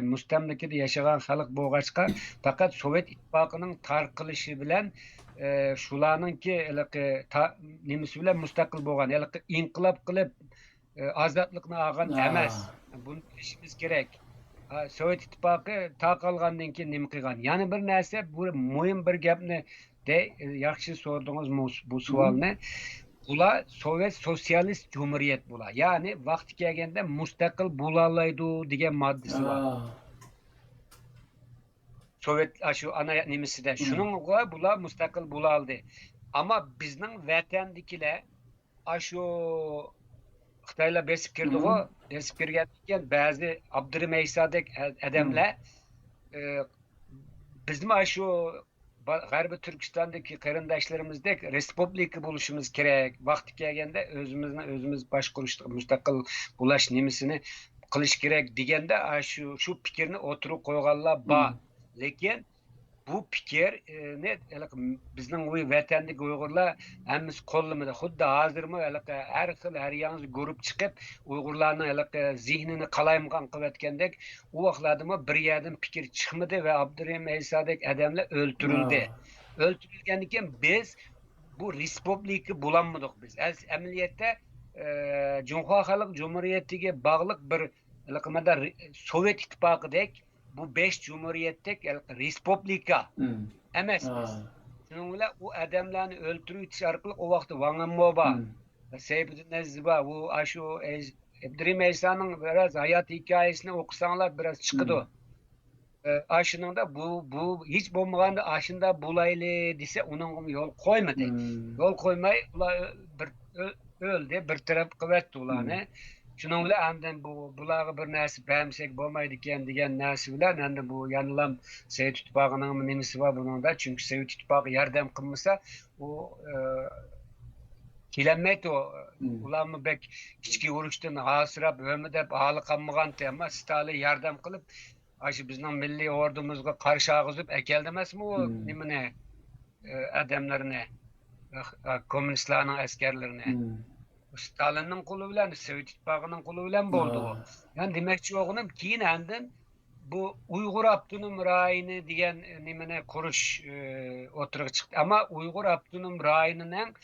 mustamlikada yaşagan xalq bo'lg'achqa faqat Sovet İttifakı'nın tarqilishi bilan shularninki nimasi bilan mustaqil bo'lgan, inqilob qilib ozodlikni olgan emas. Buni bilishimiz kerak. Sovet İttifakı taqalgandan keyin nima qilgan? Yani bir narsa, bu muhim bir gapni yaxshi sordingiz bu savolni. Bular Sovet Sosyalist Cumhuriyet bular. Yani vaqti kelganda mustaqil bo'laoladi degan moddasi bor. Sovet şu ana nimisida. Shuningga bular mustaqil bo'laldi. Ama bizning vatandakilar şu Xitoylar besib kirdi-ku, besib kirgan ba'zi Abdurim Eysadek adamlar bizim şu G'arbiy Turkistondagi qarindoshlarimizdek respublika bo'lishimiz kerak. Vaqti kelganda o'zimiz boshqarishni mustaqil bo'lash nimisini qilish kerak deganda şu fikrni o'tirib qo'yganlar bor. Lekin bu fikir bizning vatandagi Uyg'urlar hammasi qo'llamada. Xuddi hozirmi har xil har yangi ko'rib chiqib Uyg'urlarning zihnini qalaymgan qilayotgandek u vaqtlarda bir yerdan fikr chiqmadi va Abdurim Eysadek adamlar o'ltirildi. O'ltirilgandan keyin biz bu respublika bo'lolmadik biz. Amaliyotda Cumhur Xalq Cumhuriyatiga bog'liq bir Sovet İttifakıdek bu 5 cumhuriyettek respublika emas. Şununla o adamlarni o'ltirib orqali o vaqt Vangammoba, Seyfuddin Nezba, bu şu Abdurim Eysan'ın biraz hayat hikayesini okusanglar biraz çıkıdı. Aşınında bu hiç bo'lmaganda aşında bulaylı dese onun yol koymadı. Yol koymay ular bir öldü, bir taraf kıvvetti ularni. Şunun bilen andan bulağı bir näsi bämsek bolmaýdy eken digen näsi bilen endi bu ýanylam Sowet Ittipagynyň nimesi bar bununda. Çünki Sowet Ittipagy ýardam kılmasa o kilenmet o ulanma bek kiçki uruşdan hasırap ömüdep halı kanmagan tema Stalin yardım kılıp aşı bizden milli ordumuzga karşı ağızıp ekel demez mi o nimine adamlarına komünistlerin askerlerine Stalin'in kulu bilen Sovet İttifakı'nın kulu bilen boldu o. Yani demekçi oğlum kiyin endin bu Uygur Abdunum Rayini diyen nimine kuruş oturup çıktı ama Uygur Abdunum Rayini'nin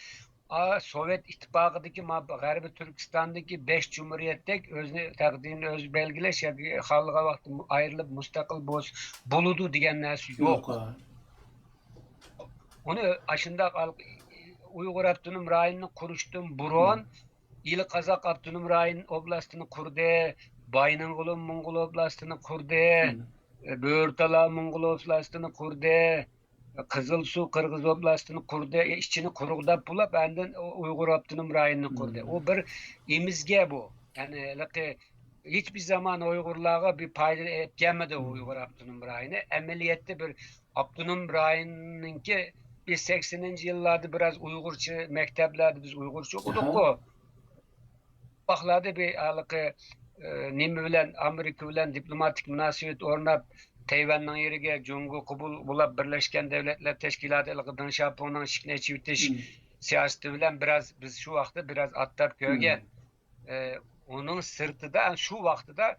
Sovet İttifakı'daki Garbi Türkistan'daki 5 cumhuriyettek özne takdirini öz belgileş ya halka vakti ayrılıp mustakil buludu diyen nersi yok. Onu aşında Uygur Abdunum Rayini'ni kuruştum buron İl Kazak Abdunum Rayin oblastını kurdu, Baynangulu Mongol oblastını kurdu, Böğürtala Mongol oblastını kurdu, Kızılsu Kırgız oblastını kurdu, içini kurugda bulup benden Uygur Abdunum Rayinini kurdu. O bir imizge bu. Yani hiçbir zaman Uygurlarga bir payda etmedi Uygur Abdunum Rayini. Ameliyette bir Abdunum Rayini'ninki biz 80. yıllarda biraz Uygurça mekteplerde biz Uygurça okuduk o. Baklarda bir alıkı nimi bilen Amerika bilen diplomatik münasebet ornap Tayvan'ın yerige Jungo kubul bulap Birleşken Devletler Teşkilatı ılıkıdan Japon'un şikne çivitiş siyaseti bilen biraz biz şu vakti biraz atlar köygen. Onun sırtı da şu vakti da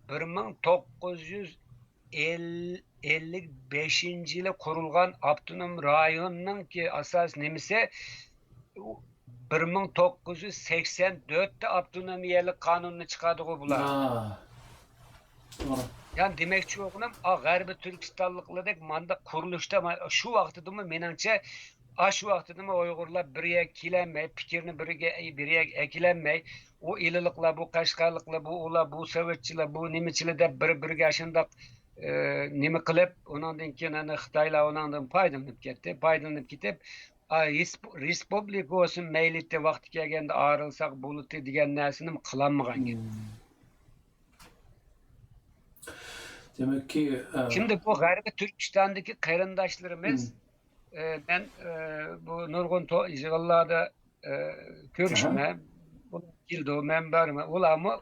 1955 yılı kurulgan Abdunum Rayon'un ki asas nemisi 1984'te Abdunamiyelik kanununu çıkardığı bular. Yani demekçi okunum, Garbi Türkistanlıklıdık manda kuruluşta şu vakti mı menence şu vakti mı Uygurlar biriye kilenmey, fikirini biriye ekilenmey, o ililikla, bu Kaşgarlıkla, bu ula, bu Sovetçiler, bu Nimiçiler de biri yaşında nimi kılıp, ondan keyin Xitayla ondan paydalanıp gitti. Paydalanıp gidip Respublika olsun meylitte vakti kelgende ayrılsak bulutu diyen näsini kılanmagan gibi. Demek ki şimdi bu Garbi Türkistan'daki kayrandaşlarımız ben bu Nurgun Yığıllada görüşme bu yılda men barma ulamı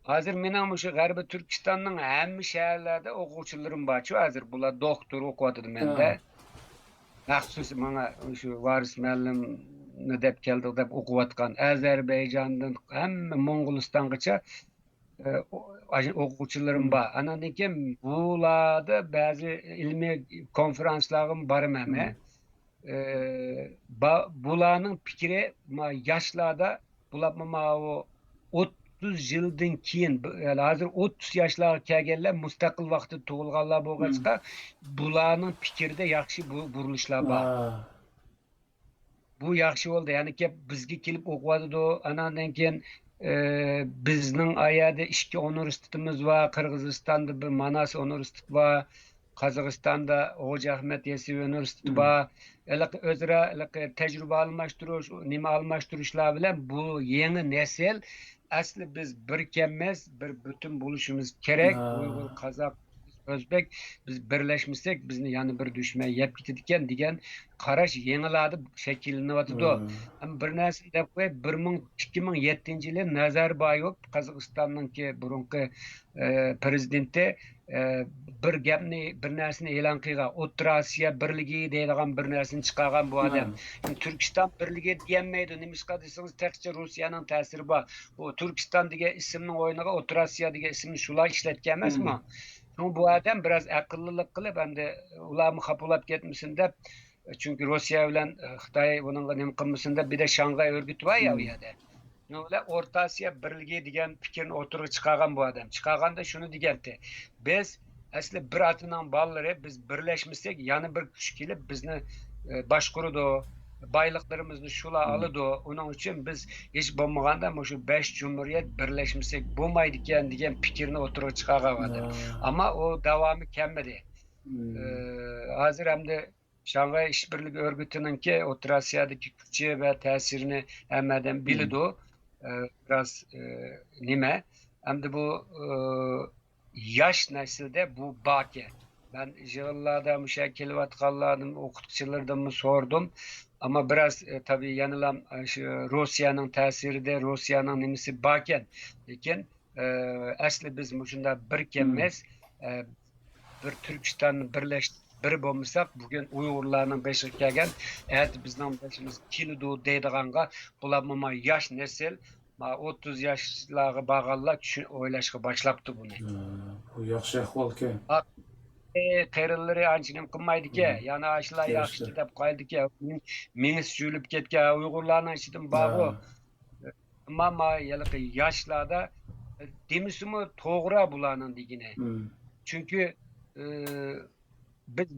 hazır menin şu Garbi Türkistan'ın hem şehirlerde okuvchilarim bar. Hazır bular doktor okuwadı mende. Maxsus bana şu varis müellimni dep keldi dep okuwatkan Azerbaycan'dan hem Moğolistangacha okuvchilarim bar. Andan keyin bularda bazı ilmiy konferanslarım barım heme. Bularning fikri yaşlarda bulapma o 30 yıldan keyin yani hazır 30 yaşlarga kelgenler mustaqil vaqtda tug'ilganlar bo'lg'achqa bularning fikrida yaxshi burilishlar bor. Bu yaxshi bo'ldi. Yani ki bizga kelib o'qiyotdi. Andan keyin bizning ayada ikki universitetimiz var. Qirg'izistonda bir Manas universiteti var. Qozog'istonda Hoca Ahmet Yesevi universiteti var. Özra tecrübe almashtirish, nima almashtirishlar bilan bu yeni nesil asli biz birkenmez, bir bütün buluşumuz gerek. Uygur, Kazak, Özbek biz birleşmişsek bizni yani bir düşmeye yep gitadiken diyen qarash yenilardı şekilleniyordu. Ama bir narsa dep qo'yib 2007 yılı Nazarbayev Qozog'istonninki burunqi prezidenti bir gapni bir narsani e'lon qilgan O'rta Osiyo birligi deydigan bir narsani chiqargan bu odam. Turkiston birligi demaydi. Nimishqa desangiz tekçe Rusiyaning ta'siri bor. Bu Turkiston degan ismning o'yiniga O'rta Osiyo degan ismni shular ishlatgan emasmi? Bu adam biraz akıllılık kılıp hem de ulamı kapılap gitmesin de çünkü Rusya bilen Xitay bunun nim kılmasında bir de Şangay örgütü var ya bu yerde. Orta Asya Birliği diyen fikrini oturup çıkargan bu adam. Çıkargan da şunu diyendi. Biz aslında bir atından balları biz birleşmişsek yani bir güç gelip bizni başkurudu. Baylıklarımızı şula alıdı. Onun için biz hiç bulmaganda şu 5 cumhuriyet birleşmişsek bulmaydıkken diyen fikrini oturup çıkaramadı. Ama o devamı gelmedi. Hazır hem de Şangay İşbirliği Örgütü'nün ki Orta Asya'daki Türkçe ve tesirini hemen biliyordu. biraz nime. Hem de bu yaş nesilde bu baki. Ben yıllarda müşekkil vatkallardım, okutçulardan mı sordum. Ama biraz tabii yanılan Rusya'nın tesiri de Rusya'nın nimisi baken. Lekin asli biz şunda bir kemez bir Türkistan'ı bir bolmasak bugün Uygurlarning beşiği kelgan, eğer bizning beşimiz kilidi deydiganga bular yaş nesil 30 yaşlarga barganlar o'ylashga boshlabdi buni. Bu yaxshi ahvolki. Qeyrillari anchagina qilmaydiki, yana ashlar yaxshi Kelishdi. ketib qoldiki, mingiz suyulib ketgan Uyg'urlarning ichidan bor. Ama yaşlarda demisimi to'g'ri bularning degini. Çünkü biz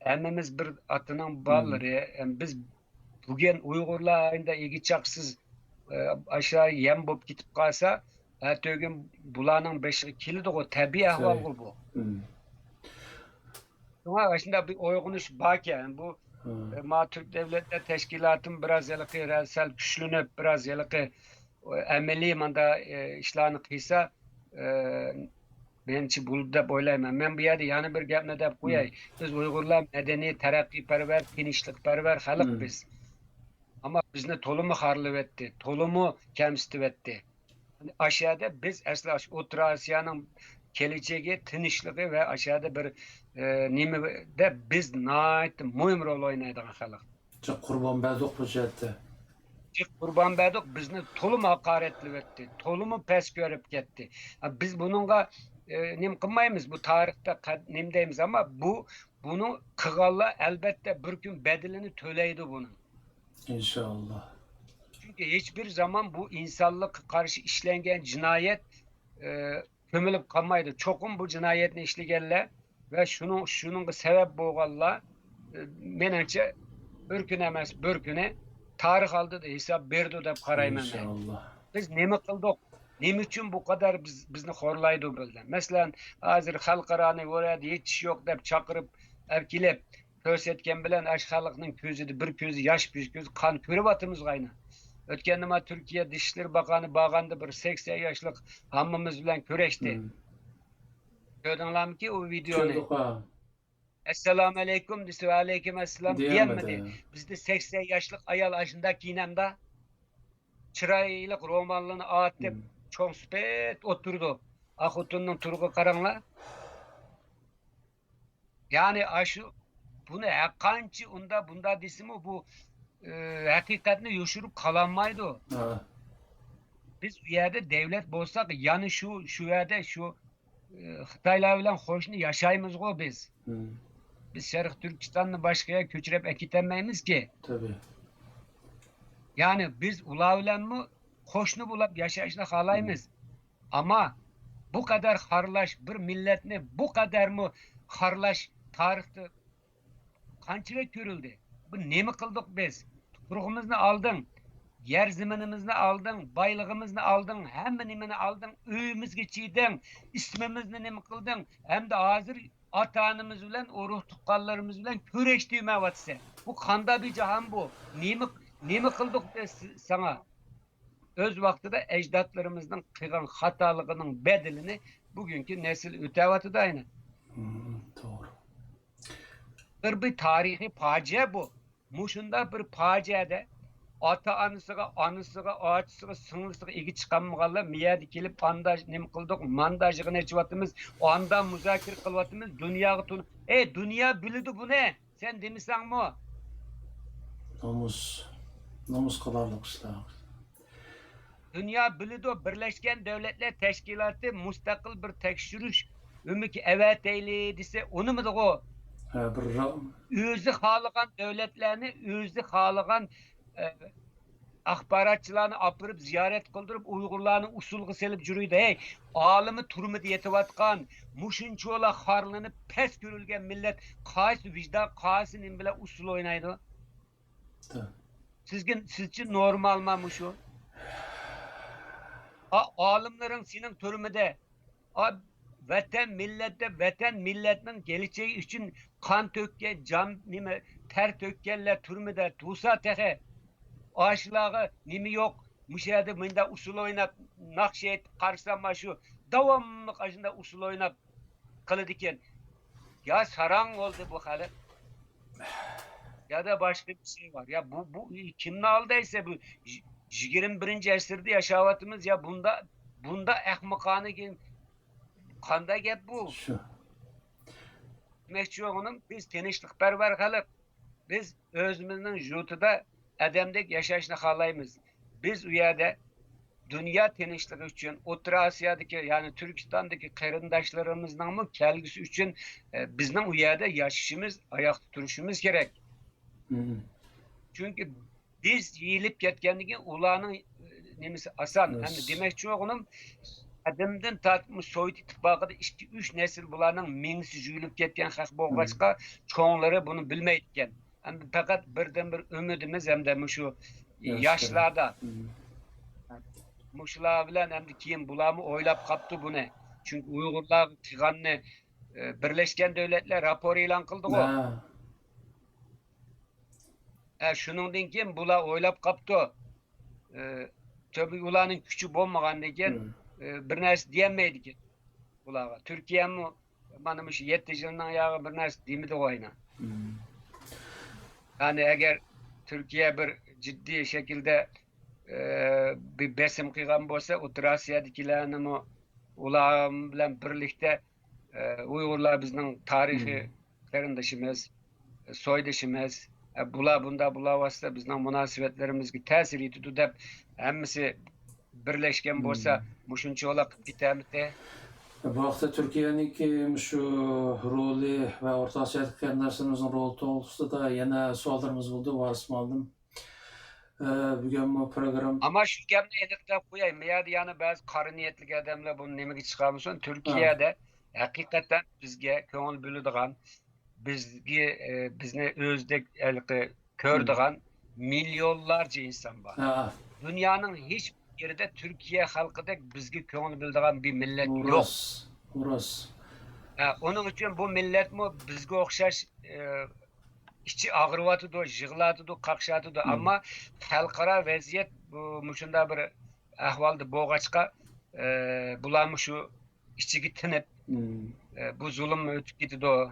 hammamiz bir ataning balları, biz bugün Uyg'urlar ayında egichaksiz aşağı yem bo'lib ketib qolsa, ertagin bularning beshi keladi-ku, tabiiy ahvol bu. Şuna aslında bir uyg'unish barkan. Bu Türk Devletler Teşkilatı'nın biraz resel güçlünüp biraz ameliy manda işlerini qilsa menimcha bo'ldi deb o'ylayman. Men bu yerda yana bir gapni deb qo'yay. Biz Uyg'urlar madaniy, taraqqiyparvar, tinchlikparvar xalq biz. Ama bizni to'limi xorlab etdi, to'limi kamsitib etdi. Aşağıda biz asla O'rta Osiyoning kelajagi, tinchligi ve aşağıda bir nimada biz muhim rol o'ynaydigan xalq. Qurbonberdok bu yerda. Qurbonberdok bizni to'limi haqoratlab etdi, to'limi past ko'rib ketdi. Biz bununla nim qilmaymiz, bu tarixda nim deymiz ama bunu qilganlar albatta bir kun bedelini to'laydi bunun. İnşallah. Çünkü hiçbir zaman bu insanlık karşı işlengen cinayet kömülüp kalmaydı. Çokum bu cinayetini işleyenler ve şunun sebep boğanlar menence bir gün emez bir güne tarih aldı da hesap berdi de karaymen. İnşallah. Biz nemi kıldık? Nem için bu kadar bizni horlaydı böyle. Mesela hazır halkarani oraya hiç yok dep çakırıp erkilep kösetken bilen aş halkının közüdü bir közü yaş bir közü kan körüp atımız kayna. Ötken nima Türkiye Dışişleri Bakanı bağandı bir 80 yaşlık hammamız bilen köreşti. Gördünler ki o videonu? Esselamu aleyküm dese ve aleyküm esselam diyemedi. Bizde 80 yaşlık ayal aşında giyinemde çıraylık romanlığını ağattı. Çok süpet oturdu. Akutunun turgu karanla. Yani aşı bunu hakançı bunda desimi bu hakikatini yoşurup kalanmaydı. Biz bu yerde devlet bolsak yani şu yerde şu Xitaylar bilen hoşunu yaşayımız go biz. Biz Şerq Türkistan'ı başkaya köçürep ekitemeyiz ki. Tabii. Yani biz ula bilen mi hoşunu bulup yaşayışını halayımız. Ama bu kadar harlaş bir milletini bu kadar mı harlaş tarihte kançıra körüldü. Bu ne mi kıldık biz? Tuturuğumuzu aldın. Yer ziminimizni aldın, baylığımızı aldın, hem nimini aldın, öyümüz geçiydin, ismimizni nimi kıldın, hem de hazır atanımız bilen, oruh tukkallarımız bilen köreştiğime vatsa. Bu kanda bir cahan bu. Nimi kıldık biz sana? Öz vaktinde ecdatlarımızdan kıygan hatalığının bedelini bugünkü nesil ötevatı da aynı. Doğru. Bir tarihi facia bu. Muşunda bir faciada ata anısıga, ağaçsıga, sınırsıga igi çıkanmağalla miyadi kelip bandaj nem kıldık, mandajıgın eçivatımız, o anda müzakir kılvatımız, dünyayı tunu. Dünya bilidi bu ne? Sen demisan mı? Namus kılarlık işte. Dünya bilidi o Birleşken Devletler Teşkilatı müstakil bir tekşürüş ümiki evet eyli dese onu mu da o? Özü halıgan devletlerini, özü halıgan akbaratçılarını apırıp ziyaret kıldırıp Uygurlarını usulgı selip jürüydü. Alımı turmu diyetivatkan, muşunçola harlanıp pes görülgen millet kaysı vicdan, kaysı nimbile usul oynaydı. Sizce normal mı muşu? Alımların senin turmide vatan milletinin geleceği için kan tökken, ter tökkenler turmide tuğsa tehe aşılağı nimi yok. Müşahede mında usul oynap, nakş et, karşılama şu. Davamlı aşında usul oynap kılıdiken. Ya sarang oldu bu hali. Ya da başka bir şey var. Ya bu kimle aldıysa bu 21. esirde yaşavatımız ya bunda ehmakane kanda gep bu. Şu. Demekçi onun biz tinchlikperver kalıp biz özümüzün jutuda adamdek yaşayışını halayımız. Biz uyada dünya tinchliği için Orta Asya'daki yani Türkistan'daki qarindaşlarımızın mı kelgisi için bizden uyada yaşayışımız, ayakta duruşumuz gerek. Çünkü biz yiyilip ketkenliği ulanın nemisi asan. Yes. Hani demekçi onun adamdan tatmış Sovyet İttifakı'da 2-3 nesil bularının mingisi juyulup ketken hak boğaçka çoğunları bunu bilmeydikken. Hem fakat birden bir ümidimiz hem de şu yaşlarda muşlar bilen hem de kim bulamı oylap kaptı bu ne? Çünkü Uygurlar tıganını Birleşken Devletler raporu ilan kıldı o. Şunun kim bula oylap kaptı. Tabii ulanın küçü bolmagan deken bir narsa diyemeydi ki bulağa. Türkiye mi bana 7 yıldan yağı bir narsa demedi oyna. Yani eğer Türkiye bir ciddi şekilde bir besim kıygan bolsa Orta Asya'dakilerini ulan bilen birlikte Uygurlar bizden tarihi qarindaşımız, soydaşımız, bunda vasıta bizden münasebetlerimizge tesir ediyor dep hemmisi birleşken bolsa muşuncha olaq bitemdi. Bu vaqtda Türkiye'nin şu rolü ve Orta Asya'daki qarindaşlarımızın rolü doğrultusunda yana suallarımız oldu, varsmaldım. Bugün bu program... Ama şu gemni enikte koyayım. Yani bazı karı niyetli adamlar bunu nemege çıkarmışsın. Türkiye'de hakikaten bizge köngül bölüdügan, bizni özdek kördügan milyonlarca insan var. Dünyanın hiç yerinde Türkiye halkıda bizge köngül bölüdügan bir millet yok. Onun için bu millet mi bizge okşaş içi ağırvatıdı, jığlatıdı, kakşatıdı ama halkara vaziyet muşunda bir ahvaldı boğaçka bulanmış şu içi tinip bu zulüm ötüp gitti o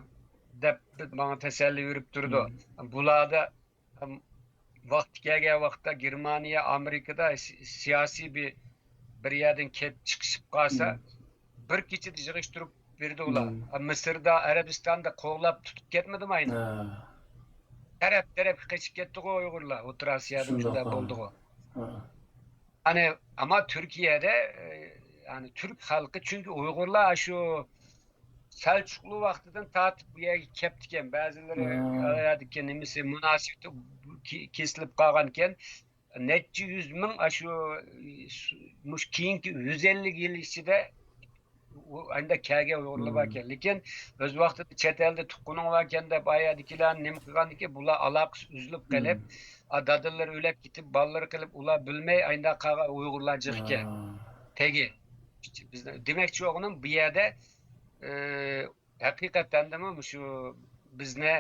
dep bana teselli yürüp durdu. Bulada vakti gelgen vakta Germaniya, Amerika'da siyasi bir yerden çıkışıp kalsa bir kişi jığıştırıp verdi ola. Mısır'da, Arabistan'da kovlap tutup ketmedi mi aynı? Taraf kaçıp gitti o Uygurlar. Orta Asya'da şunda buldu o. Hani ama Türkiye'de yani Türk halkı çünkü Uygurlar şu Selçuklu vaktinden tatip bu yere keptiken bazıları aradıkken nemisi münasibeti kesilip kalganken netçi 100 bin şu muş kiyinki 150 yıl içinde anda kage Uygurlar varken lekin öz vaqtida chet elde tuqqunun varken de bayağı dikilen nem qilgan ki bula alaqs üzülüp qalib dadillar o'lab ketib ballar qilib ular bilmay anda qaga Uygurlar jiqke tegi demekçi o'g'lim bu yerda hakikaten de mi şu bizni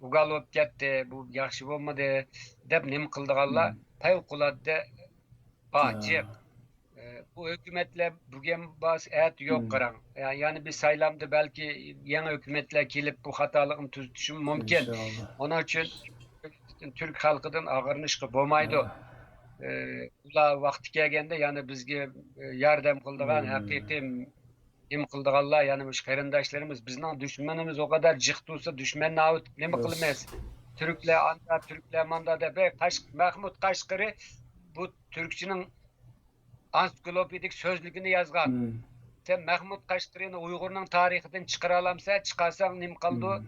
ugal bo'lib ketdi bu yaxshi bo'lmadi deb nem qildiganlar favqulodda acı. Bu hükümetle bugün bazı yok karan. Yani bir saylamda belki yeni hükümetle gelip bu hatalığın tüzüşüm mümkün. Onun için Türk halkının ağırnışkı bolmaydı. Ula vakti gelgende yani bizge yardım kıldıgan hakikaten im kıldıganlar yani müş qarindaşlarımız bizden düşmanımız o kadar cıhtıysa düşmanına avut ne mi kılmaz? Türkler manda da be Mahmut Kaşkırı bu Türkçünün ansiklopedik sözlüğünü yazgan. Sen Mahmut Kaşkırı'nı Uygur'un tarihinden çıkaralamsa çıkarsan nim kaldı.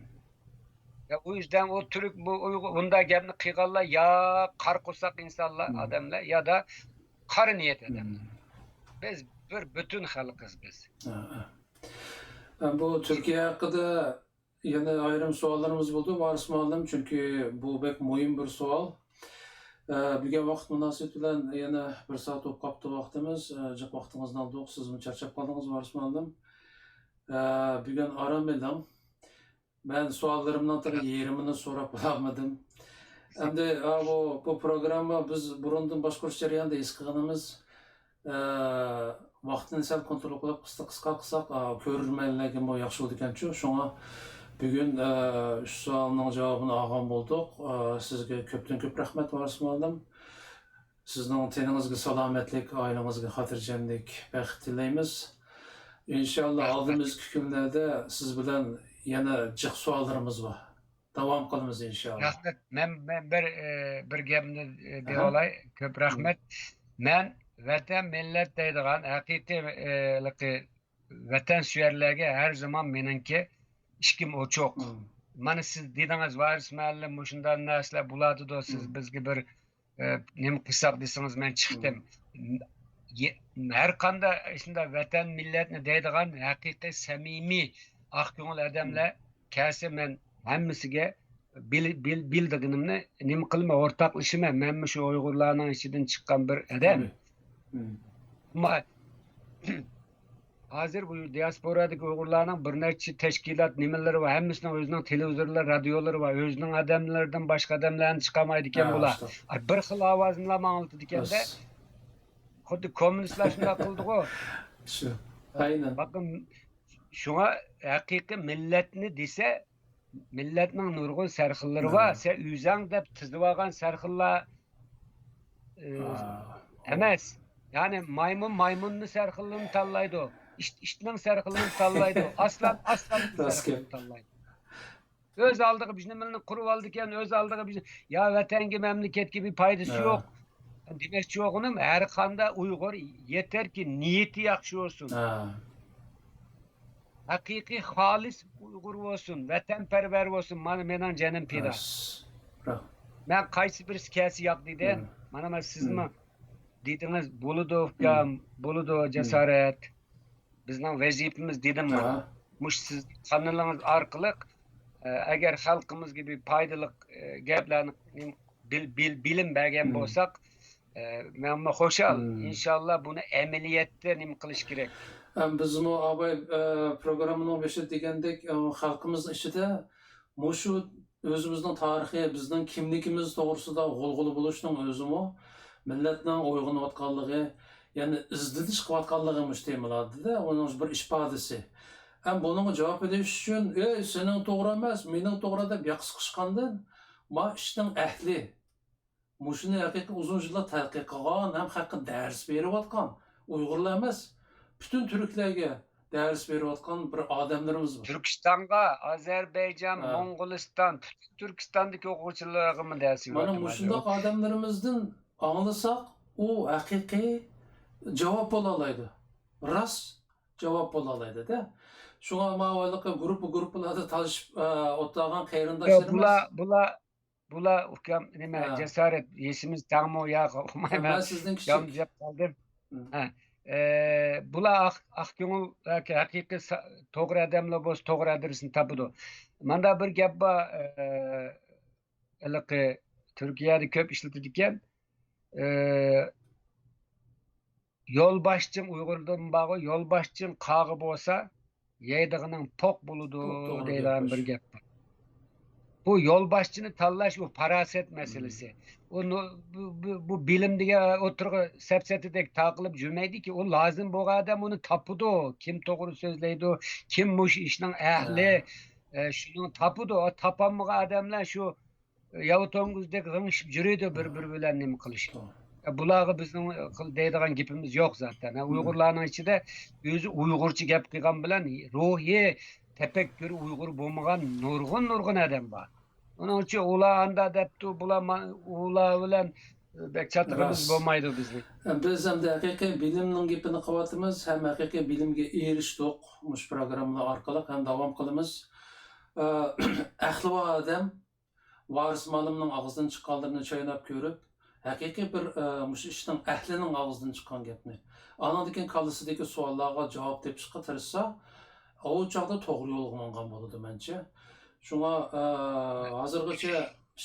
O yüzden o Türk bunda gemini kıygallar ya karkosak insanlar adamlar ya da karı niyet adamlar. Biz bir bütün halkız biz. Bu Türkiye hakkında yine ayrım suallarımız buldu. Varsmaldım çünkü bu pek mühim bir sual. Bugün vaqt münasibet bilen yana bir saat o'p qapti vaqtimiz. Jiq vaqtingizni oldik. Siz mi charchab qoldingiz, varsmaldim. Bugün aram edim. Ben suallarımdan tabii yerimini so'rab olmadim. Endi bu programma biz burundan boshqarish jarayonida his qilganimiz vaqtni sal kontrol qilib qisqa qilsak ko'rilmalarga bu yaxshi bo'ldi ekanchu. Shunga bugun shu savolning javobini olgan bo'ldik. Sizga ko'pdan ko'p rahmat Varis muallim. Sizning teningizga salomatlik, oilangizga xotirjamlik, baxt tilaymiz. İnşallah aldığımız kunlarda siz bilan yana jiq savollarimiz bor. Davom qilamiz inşallah. Rahmat. Men bir gapni deb olay. Ko'p rahmat. Men vatan millat deydigan haqiqiy vatansuyarlarga har zaman meningki ishkim ochiq. Mana siz dedingiz Varis muallim shundan narsalar bo'ladi-da siz bizga bir nima qilsak desangiz men chiqdim. Her kanda içinde vatan milletini deydigan haqiqiy samimiy ak ko'ngil odamlar kelsa men hammasiga bildiğimni nima qilma o'rtoqlashima. Men shu Uyg'urlarning ichidan chiqqan bir odam. Ama hozir bu diasporadagi Uyg'urlarning bir necha tashkilot nimalari va hammasining o'zining televizorlar, radiolari va o'zining odamlaridan boshqa odamlarni chiqamaydi ekan bular. Bir xil ovozini anglitdi ekanda. Xuddi kommunistlar shunday qildi-ku. Shu. Aynan. Bakın şuna haqiqiy milletni desa, milletning nurg'un sarxillari var. Sen o'zing deb tizib olgan sarxillar emas. Yani maymunni sarxillini tanlaydi. İştning sarxillini tanlaydi. Aslan sarxillini tanlaydi. Öz aldığı bir nimani qurib oldi ekan, öz aldığı bir ya vatanga, mamlakatga bir foydasi yo'q. Demek yo'qnim, her qanda Uyg'ur yeter ki niyeti yaxshi olsun. Haqiqiy xolis Uyg'ur olsun, vatanparvar olsun. Mana mening janim pida. Men qaysi bir sikasi yo'q deydi. Mana sizmi dedingiz bo'ludi jasorat. Bizning vazifamiz dedimmi? Mush siz kanalınız orqali agar xalqimizga bir foydali gaplarni bilim bergan bo'lsak, men xo'shal. İnşallah bunu amaliyotda nima qilish kerak. Biz bu abay programının beşi degandek xalqimizning ichida shu o'zimizning tarixi, bizning kimligimiz to'g'risida g'ulg'ula bo'lishning o'zimi millatning uyg'onayotganligi, ya'ni izlanish qilayotganligi mushtemalada uning bir ifodasi. Bunun cevap veriş için senin doğru emas, mening to'g'ri deb yaqishqishgandan ma ishning ahli Muşunu haqiqiy uzun yıllar tadqiq qilgan, ham haqiqiy ders berayotgan Uyg'urlar emas, bütün Türklerge ders berayotgan bir odamlarimiz bor. Türkistan'a, Azerbaycan, Moğoliston, Türkistan'daki o'quvchilarga mı ders berayotgan? Mana mushundaq odamlarimizdan anglasak, u haqiqiy javob bo'la oladi. Rost javob bo'la oladi-da. Shunga ma'voyliqqa gruppalarda talashib o'tirgan qarindoshlarimiz Bula ukam nima cesaret yesimiz tammo ya okumayman. Ben sizden küçük. Yap kaldım. Bula ak ko'ngil haqiqiy to'g'ri odamlar bo'lsa to'g'ri adresini topadi. Manda bir gap bor, Turkiyada ko'p ishlatilgan yo'lboshchim Uyg'urdan bog'i yo'lboshchim qog'i bo'lsa, yeydig'ining to'q bo'ladi deydigan bir gap bor. Bu yolbaşçını tanlaş bu paraset meselesi. Bu bilimdige oturgu sepsetidek takılıp cümleydi ki o lazım bu adam onu tapudu. Kim doğru sözleydi, kim muş işinin ehli, şunu tapudu. O tapanmığa adamlar şu Yavutonguz'daki hınışıp jürüydü birbirlerini mi kılıştı. Bulağı bizim deydiğen gipimiz yok zaten. Uygurların içinde özü Uygurcu gap kıygan bilen ruhi tefekkürü Uygur bulmagan nurgun adam var. Onun için ula anda deptu ula bilen bek çatırımız bulmaydı bizning. Biz hem de haqiqiy bilimning gapini qilyapmiz, hem haqiqiy bilimga erishdik mush programmalar orqali ham davom qilamiz. Ahli odam Varis muallimning og'zidan chiqqanlarini chaynab ko'rib, haqiqiy bir mush ishning ahlining og'zidan chiqqan gapni. Anadagi kalısidagi savollarga javob topishga tirishsa, o çağda to'g'ri yo'lga mingan bo'ladi mencha. Shunga hozirgacha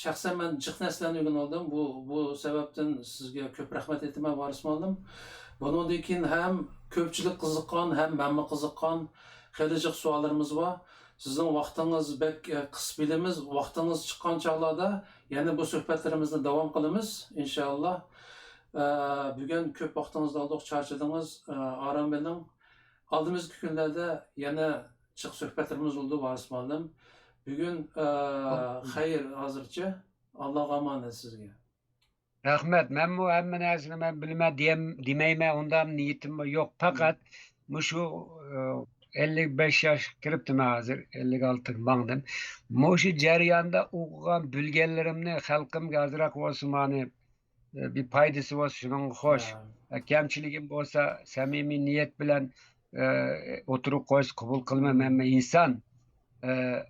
shaxsan men jiq narsalarni o'rgandim. Bu sababdan sizga ko'p rahmat aytaman Varis muallim. Bundan keyin ham ko'pchilik qiziqqan, ham men qiziqqan Gelecek suallarımız var. Sizin vaktiniz bek kıs bilimiz. Vaktiniz çıkan çağlarda yani bu sohbetlerimizde devam kılımız inşallah. Bugün köp vaktinizni aldık, charchadingiz. Aram biling. Aldığımız günlerde yana çık sohbetlerimiz oldu Varis Muallim. Bugün hayır hazırcha. Allah'a emanet sizge. Rahmet. Men bu hemme narsani men bilme demeyme ondan niyetim yok. Fakat şu 55 yaş kiriptim hazır 56 mangdım. Şu jarayanda okugan bilgenlerimni halkımga azırak olsun mani bir paydası olsun şunun hoş. Kemçiligim bolsa samimiy niyet bilen oturup koyuz kabul kılmam emme insan.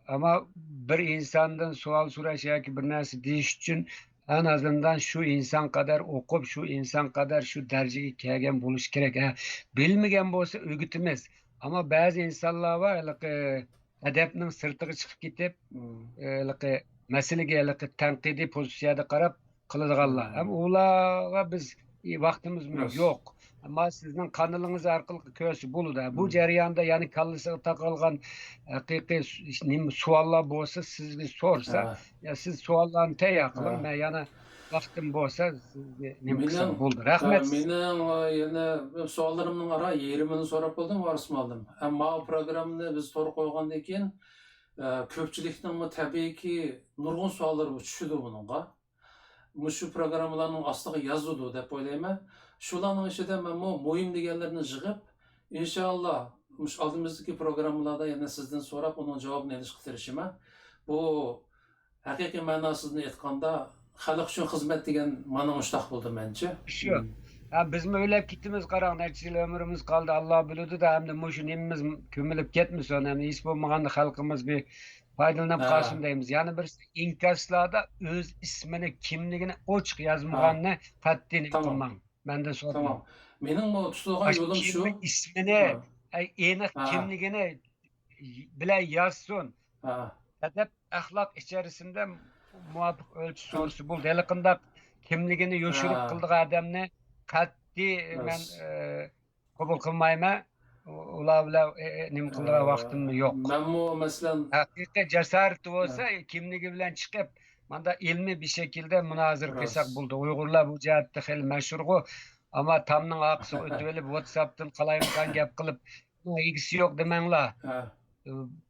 Ama bir insandan sual soraş yoki bir narsa deyish uchun en azından şu insan kadar okup şu insan kadar şu dereceyi kelgan bo'lish kerak. Bilmagan bo'lsa o'rgatamiz. Ama bazı insanlar var adabning sirtiga chiqib ketib, masalaga tanqidiy pozitsiyada qarab qiladiganlar. Ama ularga biz vaqtimiz yok. Ama sizin kanalınız arkalık köşü bulu da. Bu jarayonda yani kallasiga taqalgan haqiqiy suallar bo'lsa sizga sorsa, ya siz suallarni tayyor qiling. Men yana vaqtim bo'lsa sizga nima qilsam bo'ldi. Rahmat. Mening yana suallarimning ara 20ni so'rab bo'ldim, Varis Muallim. Ammo programmani biz to'g'ri qo'ygandan keyin ko'pchilikning tabiiyki nurg'un suallar tushdi buningga. Şu programmalarning ostiga yozildi deb o'ylayman. Shularning ichida men mo'yim deganlarni yig'ib, inshaalloh oldimizdagi programmalarda yana sizdan so'rab, uning javobini olishga tirishaman. Bu haqiqiy ma'nosini aytganda xalq uchun xizmat degan ma'no mushtaq bo'ldi mencha. Shu. Bizmi o'ylab ketdimiz, qarang, necha yil umrimiz qoldi, Alloh biladi da, hamda mushu nimamiz ko'milib ketmasin, ham hech bo'lmaganda xalqimiz bir foydalanib qolsin deymiz. Yana bir inkaslarda o'z ismini, kimligini ochiq yozmaganni qat'iy qilmang. Mendan so'rang. Tamam. Mening bu tutulgan yo'lim shu. Ismini, aniq kimligini bilan yozsin. Adab axloq ichərisində muvafiq ölçü sorusu bul. Deliqində kimligini yoşurup qıldığı adamni qat'iy men qabul qilmayman. Ular bilan nim qildigan vaqtim yo'q. Men bu masalan haqiqiy jasorat bo'lsa kimligi bilan chiqib manda ilmiy bir şekilde münazir qilsak bo'ldi. Uyg'urlar bu jihatda xil mashhurg'u. Ama tamning aqsi o'tib olib WhatsApp'dan qalayimqan gap qilib, ilgisi yo'q demanglar.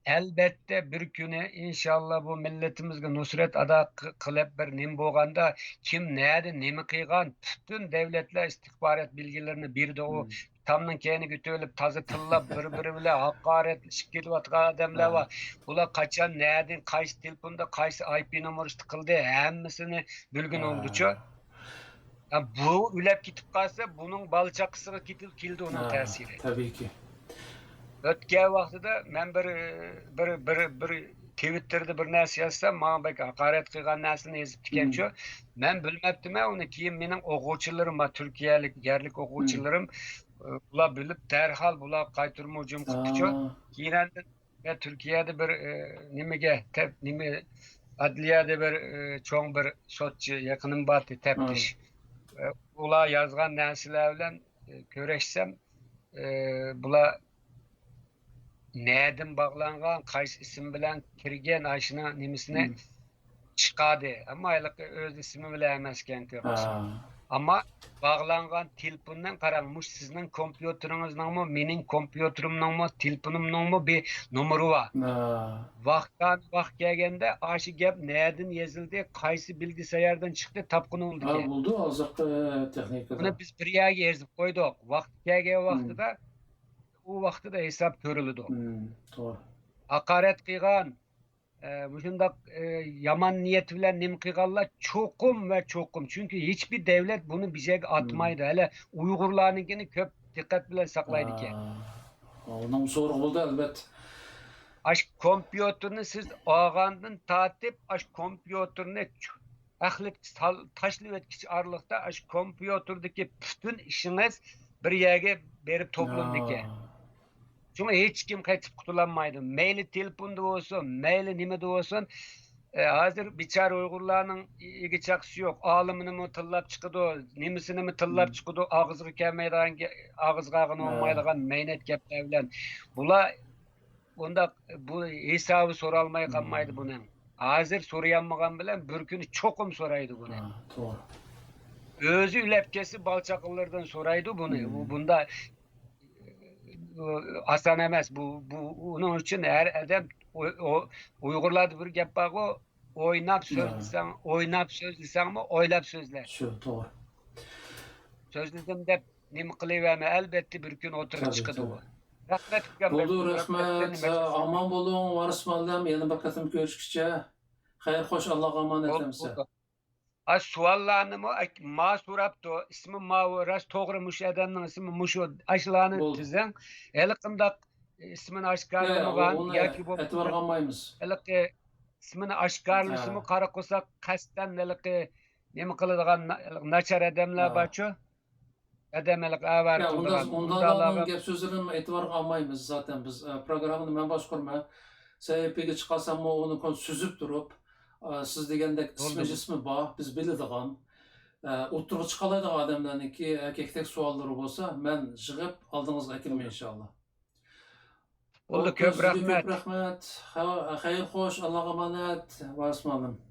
Elbette bir günü inşallah bu milletimizge nusret ada kılıp bir nim bo'lganda kim neydi nemi kıygan bütün devletler istihbarat bilgilerini bir de o tamның keyini götürülüp tazı tillap bir-biri bilan haqoratlashib ketayotgan odamlar var. Bular qachon neydi, qaysi telefonda qaysi IP numarasi tiqildi, hammasini bilgin olduchu. Bu ulab ketib qolsa buning balchaqisiga keldi uning ta'siri. Tabii ki. Ötken vaqtida men bir Twitter'da bir narsa yazsam, mana bak haqorat qilgan narsani yozib ketganchu. Men bilmabdiman, uni keyin mening o'quvchilarim va turkiyalik yerlik o'quvchilarim bular bilib darhol bular qaytarma hujum qildichu. Keyin men Turkiyada bir nima adliyada bir cho'ng bir sotchi yaqinim bor taftish. Ular yozgan narsalar bilan ko'rishsam, bular neyden bağlangan, qaysi isim bilen kirgen aşına nimisine çıkadı. Ama öz ismi bile emasken köpüsün. Ama bağlangan telefondan qaranmış sizin kompüterinizden mı, menin kompüterimden mı, telefonumdan mı bir numara var. Vaqtdan vaqt gelgende aşı gap neyden yazıldı, qaysi bilgisayardan çıktı, tapqın oldu ki. Buldu, azıq texnikada. Bunu biz bir yerge yazıp koyduk. Vaqt gelgen vaqtı da o vaqtda da hesap görülüdü. Doğru. Haqorat qilgan, shundoq yomon niyat bilan nim qilganlar cho'qim va cho'qim. Chunki hech bir davlat buni bizaga atmaydi. Hali Uyg'urlarnikini ko'p diqqat bilan saqlaydi ekan. Onun zo'rg'i bo'ldi albatta. Aş kompüterni siz olgandan tatib, aş kompüterni ahlik tashlab etkish oraliqda aş kompüterdagi bütün işiniz bir yerga berib to'plandi ekan. Çünkü hiç kim kaçıp kutulanmaydı. Meyli telefonda olsun, meyli nimede olsun. Hazır biçar Uygurlarının ilgi çakısı yok. Ağlımını mı tıllap çıkıdı, nimisini mi tıllap çıkıdı, ağızgı kelmeydiğen, ağız qağın olmaydiğen meynet gepler bilen. Bula onda bu hesabı soralmay kalmaydı bunun. Hazır soruyanmagan bilen bir günü çokum soraydı bunu. Ha, doğru. Özü ülepkesi balçakıllardan soraydı bunu. Bunda asan emas. Bunun için her adam Uygurlarda bir gap var o oynap sözlesen mi oylap sözler. Şu doğru. Sözledim dep nima qilaverma elbette bir gün oturup Tabii, çıkıdı tabii. o. Rahmet hüküm. Buldu, rahmet. Aman bolun, varismallam. Yana bir katım görüşkice. Hayır, hoş, Allah'a emanet etmese. Suallarını ma suraptı. İsmi ma ras toğru muş adamın ismi muşu aşılarını tizen. Eliqindak ismini aşkarlamagan Onu yoki bu etibar kalmayımız. eliqi ismini aşkarlısımı qara qo'sak qasdan eliqi nima qiladigan nachar adamlar barchu. Adamlar avar Ya qildigan. ondan gap sözlerini etibar kalmayımız zaten biz programını ben başkurma. Seypege çıkarsam onu süzüp durup siz degende ismi var biz biladigan. Oturup çıkalaydı adamların ki erkektek sualları olsa ben jığıp aldığınızga kelmey inşallah. Oldu, köp rahmet. Hayır hoş, Allah'a emanet. Varismalım.